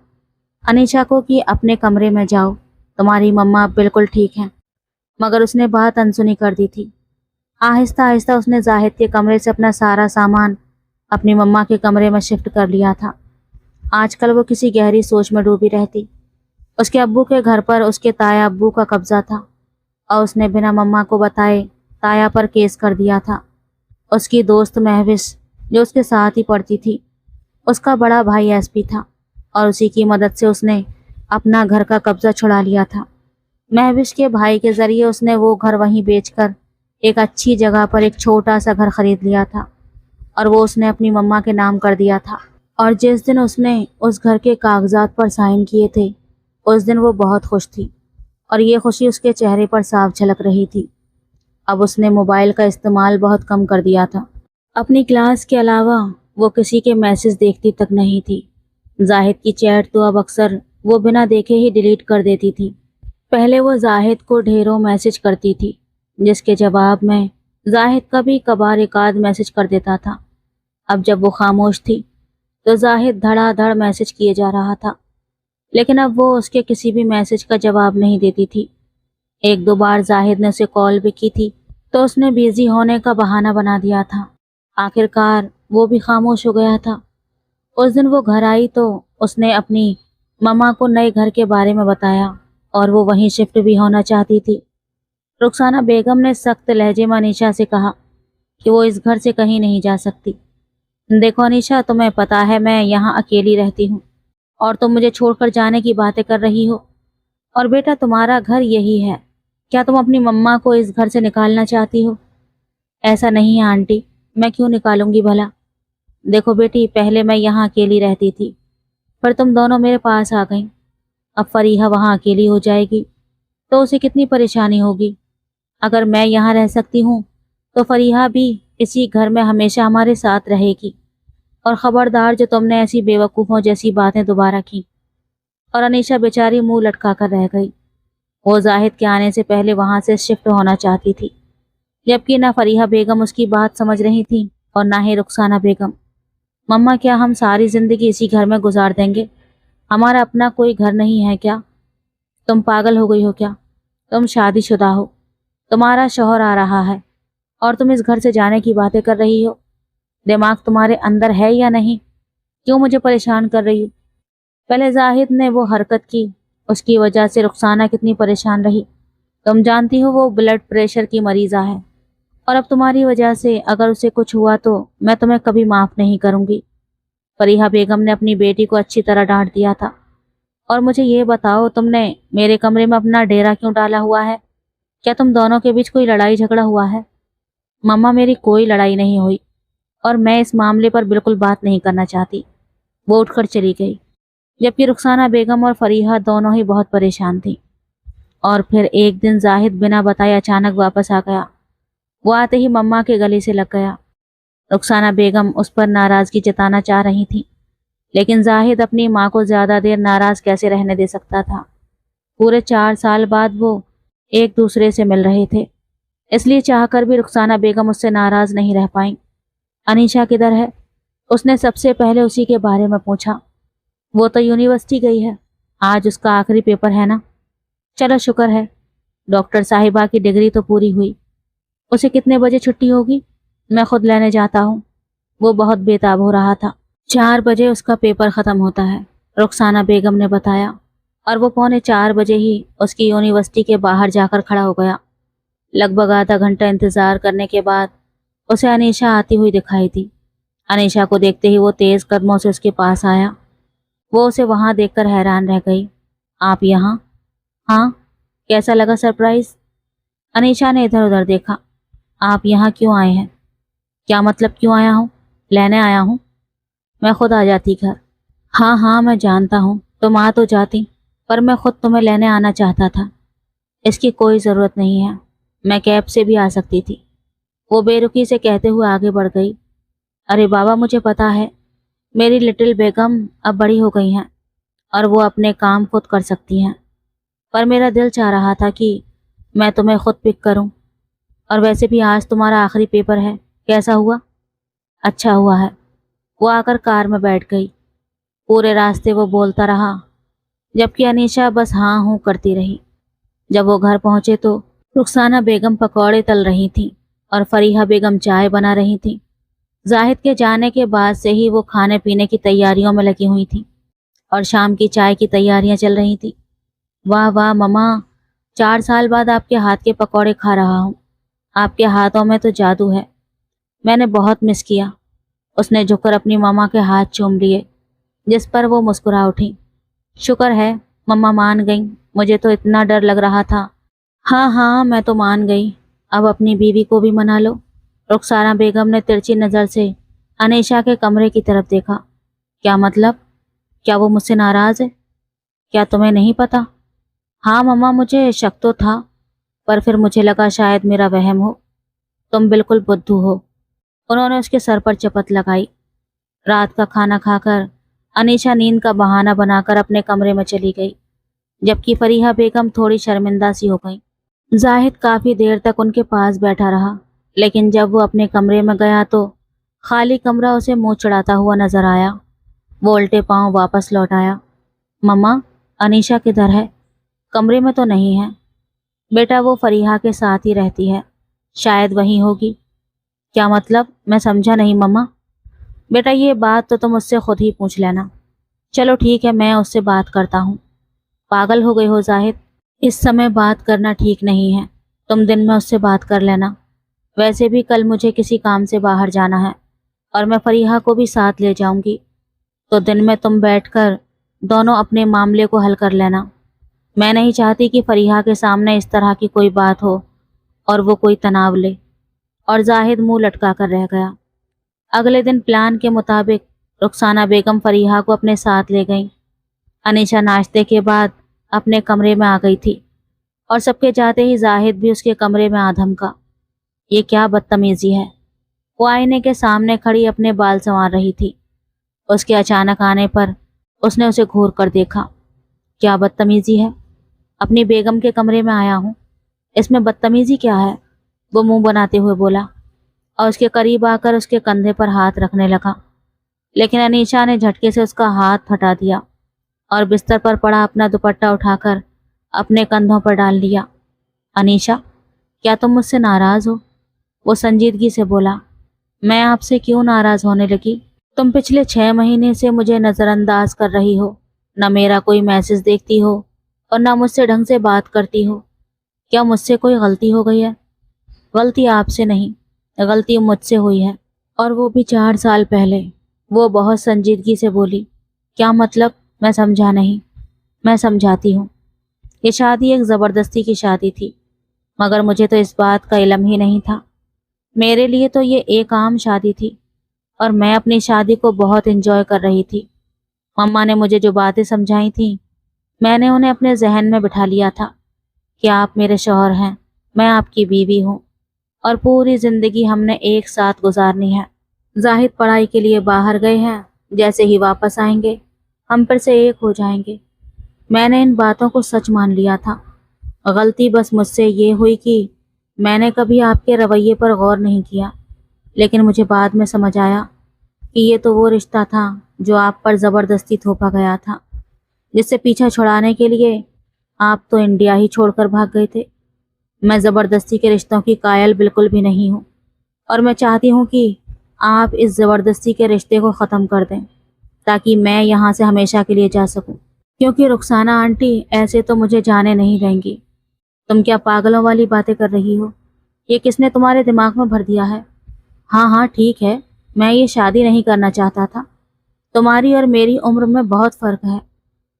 अनीशा को कि अपने कमरे में जाओ, तुम्हारी मम्मा बिल्कुल ठीक हैं, मगर उसने बात अनसुनी कर दी थी। आहिस्ता आहिस्ता उसने जाहिद के कमरे से अपना सारा सामान अपनी मम्मा के कमरे में शिफ्ट कर लिया था। आजकल वो किसी गहरी सोच में डूबी रहती। उसके अब्बू के घर पर उसके ताया अब्बू का कब्जा था और उसने बिना मम्मा को बताए ताया पर केस कर दिया था। उसकी दोस्त महविश, जो उसके साथ ही पढ़ती थी, उसका बड़ा भाई एसपी था और उसी की मदद से उसने अपना घर का कब्जा छुड़ा लिया था। महविश के भाई के जरिए उसने वो घर वहीं बेचकर एक अच्छी जगह पर एक छोटा सा घर खरीद लिया था और वो उसने अपनी मम्मा के नाम कर दिया था। और जिस दिन उसने उस घर के कागजात पर साइन किए थे, उस दिन वो बहुत खुश थी और ये खुशी उसके चेहरे पर साफ झलक रही थी। अब उसने मोबाइल का इस्तेमाल बहुत कम कर दिया था। अपनी क्लास के अलावा वो किसी के मैसेज देखती तक नहीं थी। जाहिद की चैट तो अब अक्सर वो बिना देखे ही डिलीट कर देती थी। पहले वो जाहिद को ढेरों मैसेज करती थी, जिसके जवाब में जाहिद कभी कभार एक आध मैसेज कर देता था। अब जब वो खामोश थी तो जाहिद धड़ाधड़ मैसेज किए जा रहा था, लेकिन अब वो उसके किसी भी मैसेज का जवाब नहीं देती थी। एक दो बार जाहिद ने उसे कॉल भी की थी तो उसने बिजी होने का बहाना बना दिया था। आखिरकार वो भी खामोश हो गया था। उस दिन वो घर आई तो उसने अपनी मम्मा को नए घर के बारे में बताया और वो वहीं शिफ्ट भी होना चाहती थी। रुखसाना बेगम ने सख्त लहजे में अनीशा से कहा कि वो इस घर से कहीं नहीं जा सकती। देखो अनीशा, तुम्हें पता है मैं यहाँ अकेली रहती हूँ और तुम मुझे छोड़कर जाने की बातें कर रही हो। और बेटा, तुम्हारा घर यही है, क्या तुम अपनी मम्मा को इस घर से निकालना चाहती हो? ऐसा नहीं है आंटी, मैं क्यों निकालूंगी भला। देखो बेटी, पहले मैं यहाँ अकेली रहती थी, पर तुम दोनों मेरे पास आ गई। अब फरीहा वहाँ अकेली हो जाएगी तो उसे कितनी परेशानी होगी। अगर मैं यहाँ रह सकती हूँ तो फरीहा भी इसी घर में हमेशा हमारे साथ रहेगी। और खबरदार, जो तुमने ऐसी बेवकूफ़ों जैसी बातें दोबारा की। और अनीशा बेचारी मुंह लटका कर रह गई। वो जाहिद के आने से पहले वहाँ से शिफ्ट होना चाहती थी, जबकि ना फरीहा बेगम उसकी बात समझ रही थी और ना ही रुखसाना बेगम। मम्मा, क्या हम सारी जिंदगी इसी घर में गुजार देंगे? हमारा अपना कोई घर नहीं है क्या? तुम पागल हो गई हो क्या? तुम शादीशुदा हो, तुम्हारा शौहर आ रहा है और तुम इस घर से जाने की बातें कर रही हो। दिमाग तुम्हारे अंदर है या नहीं? क्यों मुझे परेशान कर रही हो? पहले जाहिद ने वो हरकत की, उसकी वजह से रुखसाना कितनी परेशान रही। तुम जानती हो वो ब्लड प्रेशर की मरीजा है और अब तुम्हारी वजह से अगर उसे कुछ हुआ तो मैं तुम्हें कभी माफ़ नहीं करूँगी। फरीहा बेगम ने अपनी बेटी को अच्छी तरह डांट दिया था। और मुझे ये बताओ, तुमने मेरे कमरे में अपना डेरा क्यों डाला हुआ है? क्या तुम दोनों के बीच कोई लड़ाई झगड़ा हुआ है? मम्मा, मेरी कोई लड़ाई नहीं हुई और मैं इस मामले पर बिल्कुल बात नहीं करना चाहती। वो उठकर चली गई, जबकि रुखसाना बेगम और फरीहा दोनों ही बहुत परेशान थी। और फिर एक दिन जाहिद बिना बताए अचानक वापस आ गया। वो आते ही मम्मा के गले से लग गया। रुखसाना बेगम उस पर नाराज़गी जताना चाह रही थी, लेकिन जाहिद अपनी माँ को ज़्यादा देर नाराज़ कैसे रहने दे सकता था। पूरे 4 साल बाद वो एक दूसरे से मिल रहे थे, इसलिए चाहकर भी रुखसाना बेगम उससे नाराज़ नहीं रह पाई। अनीशा किधर है? उसने सबसे पहले उसी के बारे में पूछा। वो तो यूनिवर्सिटी गई है, आज उसका आखिरी पेपर है ना। चलो शुक्र है, डॉक्टर साहिबा की डिग्री तो पूरी हुई। उसे कितने बजे छुट्टी होगी? मैं खुद लेने जाता हूँ। वो बहुत बेताब हो रहा था। 4 बजे उसका पेपर ख़त्म होता है, रुखसाना बेगम ने बताया। और वो पौने 4 बजे ही उसकी यूनिवर्सिटी के बाहर जाकर खड़ा हो गया। लगभग आधा घंटा इंतज़ार करने के बाद उसे अनीशा आती हुई दिखाई दी। अनीशा को देखते ही वो तेज़ कदमों से उसके पास आया। वो उसे वहाँ देखकर हैरान रह गई। आप यहाँ? हाँ, कैसा लगा सरप्राइज़? अनीशा ने इधर उधर देखा। आप यहाँ क्यों आए हैं? क्या मतलब क्यों आया हूँ? लेने आया हूँ। मैं खुद आ जाती घर। हाँ हाँ, मैं जानता हूँ, तुम आ तो जाती, पर मैं खुद तुम्हें लेने आना चाहता था। इसकी कोई ज़रूरत नहीं है, मैं कैब से भी आ सकती थी। वो बेरुखी से कहते हुए आगे बढ़ गई। अरे बाबा, मुझे पता है मेरी लिटिल बेगम अब बड़ी हो गई हैं और वो अपने काम खुद कर सकती हैं, पर मेरा दिल चाह रहा था कि मैं तुम्हें खुद पिक करूं। और वैसे भी आज तुम्हारा आखिरी पेपर है, कैसा हुआ? अच्छा हुआ है। वो आकर कार में बैठ गई। पूरे रास्ते वो बोलता रहा, जबकि अनीशा बस हाँ हूँ करती रही। जब वो घर पहुंचे तो रुखसाना बेगम पकौड़े तल रही थी और फरीहा बेगम चाय बना रही थी। जाहिद के जाने के बाद से ही वो खाने पीने की तैयारियों में लगी हुई थी और शाम की चाय की तैयारियां चल रही थी। वाह वाह मम्मा, 4 साल बाद आपके हाथ के पकौड़े खा रहा हूँ। आपके हाथों में तो जादू है, मैंने बहुत मिस किया। उसने झुककर अपनी मामा के हाथ चूम लिए, जिस पर वो मुस्कुरा उठी। शुक्र है मम्मा मान गई, मुझे तो इतना डर लग रहा था। हाँ हाँ, मैं तो मान गई, अब अपनी बीवी को भी मना लो। रुखसाना बेगम ने तिरछी नज़र से अनीशा के कमरे की तरफ देखा। क्या मतलब? क्या वो मुझसे नाराज़ है? क्या तुम्हें नहीं पता? हाँ मम्मा, मुझे शक तो था, पर फिर मुझे लगा शायद मेरा वहम हो। तुम बिल्कुल बुद्धू हो। उन्होंने उसके सर पर चपत लगाई। रात का खाना खाकर अनीशा नींद का बहाना बनाकर अपने कमरे में चली गई, जबकि फरीहा बेगम थोड़ी शर्मिंदा सी हो गई। जाहिद काफ़ी देर तक उनके पास बैठा रहा, लेकिन जब वो अपने कमरे में गया तो खाली कमरा उसे मुंह चढ़ाता हुआ नजर आया। वो उल्टे पांव वापस लौट आया। मम्मा, अनीशा किधर है? कमरे में तो नहीं है। बेटा, वो फरीहा के साथ ही रहती है, शायद वहीं होगी। क्या मतलब? मैं समझा नहीं मम्मा। बेटा, ये बात तो तुम उससे खुद ही पूछ लेना। चलो ठीक है, मैं उससे बात करता हूँ। पागल हो गई हो जाहिद? इस समय बात करना ठीक नहीं है। तुम दिन में उससे बात कर लेना। वैसे भी कल मुझे किसी काम से बाहर जाना है और मैं फरीहा को भी साथ ले जाऊंगी, तो दिन में तुम बैठकर दोनों अपने मामले को हल कर लेना। मैं नहीं चाहती कि फरीहा के सामने इस तरह की कोई बात हो और वो कोई तनाव ले। और जाहिद मुंह लटका कर रह गया। अगले दिन प्लान के मुताबिक रुखसाना बेगम फरीहा को अपने साथ ले गईं। अनीशा नाश्ते के बाद अपने कमरे में आ गई थी और सबके जाते ही जाहिद भी उसके कमरे में आ धमका। ये क्या बदतमीजी है? वो आईने के सामने खड़ी अपने बाल संवार रही थी। उसके अचानक आने पर उसने उसे घूर कर देखा। क्या बदतमीजी है? अपनी बेगम के कमरे में आया हूँ, इसमें बदतमीजी क्या है? वो मुंह बनाते हुए बोला और उसके करीब आकर उसके कंधे पर हाथ रखने लगा, लेकिन अनीशा ने झटके से उसका हाथ हटा दिया और बिस्तर पर पड़ा अपना दुपट्टा उठाकर अपने कंधों पर डाल लिया। अनीशा, क्या तुम मुझसे नाराज़ हो? वो संजीदगी से बोला। मैं आपसे क्यों नाराज़ होने लगी? तुम पिछले 6 महीने से मुझे नज़रअंदाज कर रही हो, न मेरा कोई मैसेज देखती हो और न मुझसे ढंग से बात करती हो। क्या मुझसे कोई गलती हो गई है? गलती आपसे नहीं, गलती मुझसे हुई है, और वो भी 4 साल पहले। वो बहुत संजीदगी से बोली। क्या मतलब? मैं समझा नहीं। मैं समझाती हूँ। ये शादी एक ज़बरदस्ती की शादी थी, मगर मुझे तो इस बात का इल्म ही नहीं था। मेरे लिए तो ये एक आम शादी थी और मैं अपनी शादी को बहुत एंजॉय कर रही थी। मम्मा ने मुझे जो बातें समझाई थी, मैंने उन्हें अपने जहन में बिठा लिया था कि आप मेरे शौहर हैं, मैं आपकी बीवी हूँ और पूरी ज़िंदगी हमने एक साथ गुजारनी है। जाहिद पढ़ाई के लिए बाहर गए हैं, जैसे ही वापस आएंगे हम फिर से एक हो जाएंगे। मैंने इन बातों को सच मान लिया था। गलती बस मुझसे ये हुई कि मैंने कभी आपके रवैये पर गौर नहीं किया, लेकिन मुझे बाद में समझ आया कि ये तो वो रिश्ता था जो आप पर ज़बरदस्ती थोपा गया था, जिससे पीछा छुड़ाने के लिए आप तो इंडिया ही छोड़कर भाग गए थे। मैं ज़बरदस्ती के रिश्तों की कायल बिल्कुल भी नहीं हूँ और मैं चाहती हूँ कि आप इस ज़बरदस्ती के रिश्ते को ख़त्म कर दें, ताकि मैं यहाँ से हमेशा के लिए जा सकूँ, क्योंकि रुखसाना आंटी ऐसे तो मुझे जाने नहीं देंगी। तुम क्या पागलों वाली बातें कर रही हो? ये किसने तुम्हारे दिमाग में भर दिया है? हाँ हाँ ठीक है, मैं ये शादी नहीं करना चाहता था। तुम्हारी और मेरी उम्र में बहुत फ़र्क है।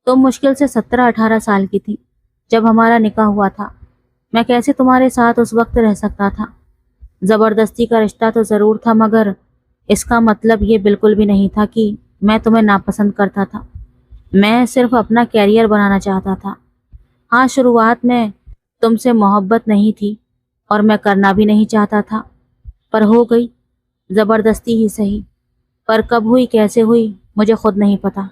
तुम मुश्किल से 17-18 साल की थी जब हमारा निकाह हुआ था। मैं कैसे तुम्हारे साथ उस वक्त रह सकता था? ज़बरदस्ती का रिश्ता तो ज़रूर था, मगर इसका मतलब ये बिल्कुल भी नहीं था कि मैं तुम्हें नापसंद करता था। मैं सिर्फ अपना कैरियर बनाना चाहता था। हाँ, शुरुआत में तुमसे मोहब्बत नहीं थी और मैं करना भी नहीं चाहता था, पर हो गई, ज़बरदस्ती ही सही। पर कब हुई, कैसे हुई, मुझे खुद नहीं पता।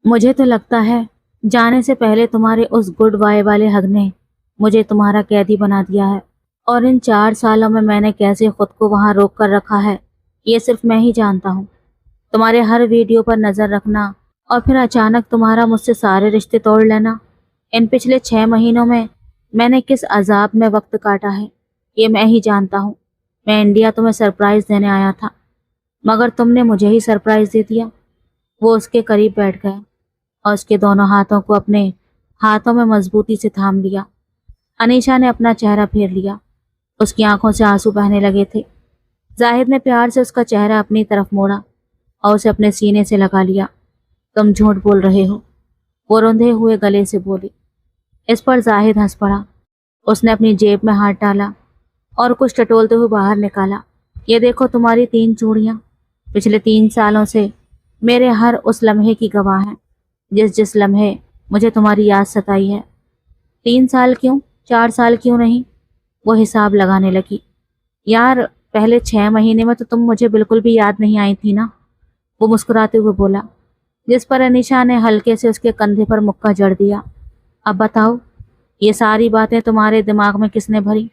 मुझे तो लगता है जाने से पहले तुम्हारे उस गुड बाय वाले हग ने मुझे तुम्हारा कैदी बना दिया है, और इन 4 सालों में मैंने कैसे खुद को वहाँ रोक कर रखा है, ये सिर्फ मैं ही जानता हूँ। तुम्हारे हर वीडियो पर नज़र रखना और फिर अचानक तुम्हारा मुझसे सारे रिश्ते तोड़ लेना। इन पिछले 6 महीनों में मैंने किस अजाब में वक्त काटा है, ये मैं ही जानता हूँ। मैं इंडिया तुम्हें सरप्राइज़ देने आया था, मगर तुमने मुझे ही सरप्राइज़ दे दिया। वो उसके करीब बैठ गया और उसके दोनों हाथों को अपने हाथों में मजबूती से थाम लिया। अनीशा ने अपना चेहरा फेर लिया। उसकी आंखों से आंसू बहने लगे थे। जाहिद ने प्यार से उसका चेहरा अपनी तरफ मोड़ा और उसे अपने सीने से लगा लिया। तुम झूठ बोल रहे हो, वो रुंधे हुए गले से बोली। इस पर जाहिद हंस पड़ा। उसने अपनी जेब में हाथ डाला और कुछ टटोलते हुए बाहर निकाला। ये देखो तुम्हारी 3 चूड़ियाँ, पिछले 3 सालों से मेरे हर उस लम्हे की गवाह हैं, जिस जिस लम्हे मुझे तुम्हारी याद सताई है। 3 साल क्यों, 4 साल क्यों नहीं? वो हिसाब लगाने लगी। यार पहले 6 महीने में तो तुम मुझे बिल्कुल भी याद नहीं आई थी ना, वो मुस्कुराते हुए बोला, जिस पर अनीशा ने हल्के से उसके कंधे पर मुक्का जड़ दिया। अब बताओ, ये सारी बातें तुम्हारे दिमाग में किसने भरी?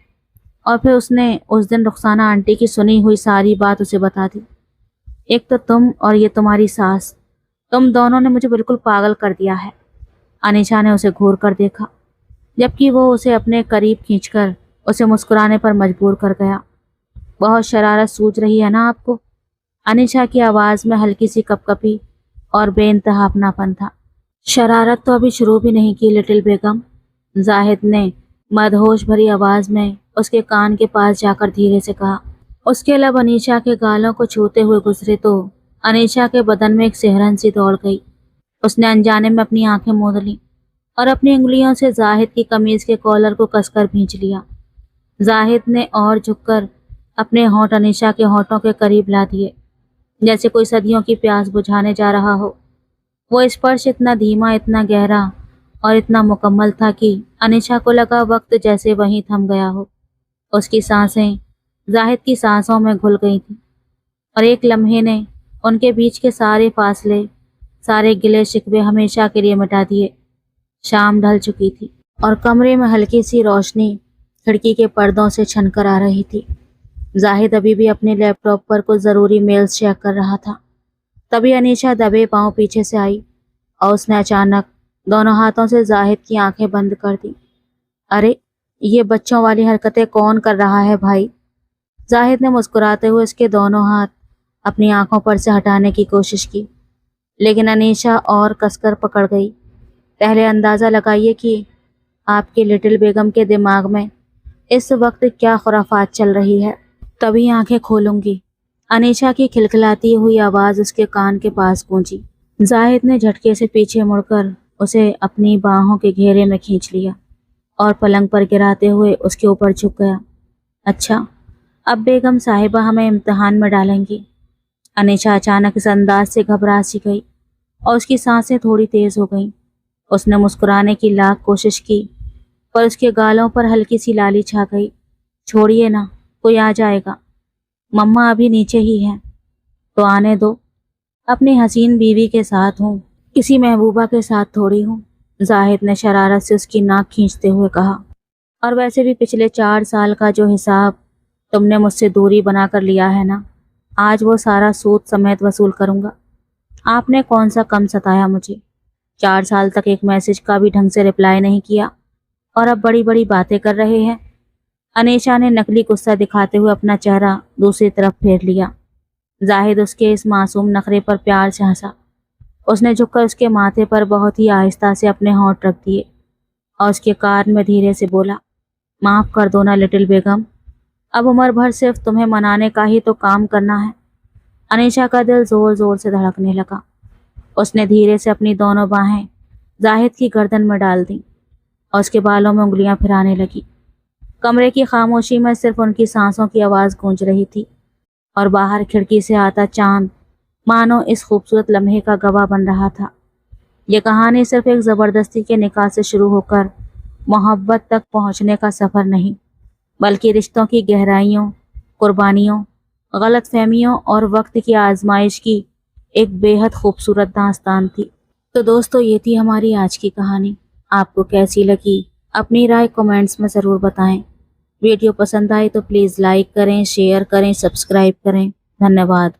और फिर उसने उस दिन रुखसाना आंटी की सुनी हुई सारी बात उसे बता दी। एक तो तुम और ये तुम्हारी सास, तुम दोनों ने मुझे बिल्कुल पागल कर दिया है। अनीशा ने उसे घूर कर देखा, जबकि वो उसे अपने करीब खींचकर उसे मुस्कुराने पर मजबूर कर गया। बहुत शरारत सूझ रही है ना आपको? अनीशा की आवाज़ में हल्की सी कपकपी और बेइंतहा अपनापन था। शरारत तो अभी शुरू भी नहीं की लिटिल बेगम, जाहिद ने मदहोश भरी आवाज़ में उसके कान के पास जाकर धीरे से कहा। उसके लब अनीशा के गालों को छूते हुए गुजरे तो अनीशा के बदन में एक सिहरन सी दौड़ गई। उसने अनजाने में अपनी आंखें मूंद लीं और अपनी उंगलियों से जाहिद की कमीज के कॉलर को कसकर भींच लिया। जाहिद ने और झुककर अपने होंठ अनीशा के होंठों के करीब ला दिए, जैसे कोई सदियों की प्यास बुझाने जा रहा हो। वो स्पर्श इतना धीमा, इतना गहरा और इतना मुकम्मल था कि अनीशा को लगा वक्त जैसे वहीं थम गया हो। उसकी सांसें जाहिद की सांसों में घुल गई थीं और एक लम्हे ने उनके बीच के सारे फासले, सारे गिले शिकवे हमेशा के लिए मिटा दिए। शाम ढल चुकी थी और कमरे में हल्की सी रोशनी खिड़की के पर्दों से छनकर आ रही थी। जाहिद अभी भी अपने लैपटॉप पर कुछ ज़रूरी मेल्स चेक कर रहा था। तभी अनीशा दबे पांव पीछे से आई और उसने अचानक दोनों हाथों से जाहिद की आंखें बंद कर दी। अरे ये बच्चों वाली हरकतें कौन कर रहा है भाई? जाहिद ने मुस्कुराते हुए उसके दोनों हाथ अपनी आंखों पर से हटाने की कोशिश की, लेकिन अनीशा और कसकर पकड़ गई। पहले अंदाज़ा लगाइए कि आपकी लिटिल बेगम के दिमाग में इस वक्त क्या खुराफात चल रही है, तभी आंखें खोलूंगी। अनीशा की खिलखिलाती हुई आवाज़ उसके कान के पास गूंजी। जाहिद ने झटके से पीछे मुड़कर उसे अपनी बाहों के घेरे में खींच लिया और पलंग पर गिराते हुए उसके ऊपर झुक गया। अच्छा, अब बेगम साहिबा हमें इम्तिहान में डालेंगी। अनीशा अचानक इस अंदाज से घबरा सी गई और उसकी सांसें थोड़ी तेज हो गईं। उसने मुस्कुराने की लाख कोशिश की, पर उसके गालों पर हल्की सी लाली छा गई। छोड़िए ना, कोई आ जाएगा। मम्मा अभी नीचे ही हैं, तो आने दो। अपनी हसीन बीवी के साथ हूँ, किसी महबूबा के साथ थोड़ी हूँ, जाहिद ने शरारत से उसकी नाक खींचते हुए कहा। और वैसे भी पिछले 4 साल का जो हिसाब तुमने मुझसे दूरी बनाकर लिया है ना, आज वो सारा सूद समेत वसूल करूँगा। आपने कौन सा कम सताया मुझे? 4 साल तक एक मैसेज का भी ढंग से रिप्लाई नहीं किया और अब बड़ी बड़ी बातें कर रहे हैं। अनीशा ने नकली गुस्सा दिखाते हुए अपना चेहरा दूसरी तरफ फेर लिया। जाहिद उसके इस मासूम नखरे पर प्यार से हंसा। उसने झुककर उसके माथे पर बहुत ही आहिस्ता से अपने होंठ रख दिए और उसके कान में धीरे से बोला, माफ़ कर दो ना लिटिल बेगम, अब उम्र भर सिर्फ तुम्हें मनाने का ही तो काम करना है। अनीशा का दिल ज़ोर ज़ोर से धड़कने लगा। उसने धीरे से अपनी दोनों बाहें जाहिद की गर्दन में डाल दी और उसके बालों में उंगलियां फिराने लगी। कमरे की खामोशी में सिर्फ उनकी सांसों की आवाज़ गूंज रही थी और बाहर खिड़की से आता चांद मानो इस खूबसूरत लम्हे का गवाह बन रहा था। यह कहानी सिर्फ एक ज़बरदस्ती के निकाह से शुरू होकर मोहब्बत तक पहुंचने का सफ़र नहीं, बल्कि रिश्तों की गहराइयों, कुर्बानियों, गलतफहमियों और वक्त की आजमाइश की एक बेहद खूबसूरत दास्तान थी। तो दोस्तों, ये थी हमारी आज की कहानी। आपको कैसी लगी अपनी राय कमेंट्स में ज़रूर बताएं। वीडियो पसंद आए तो प्लीज़ लाइक करें, शेयर करें, सब्सक्राइब करें। धन्यवाद।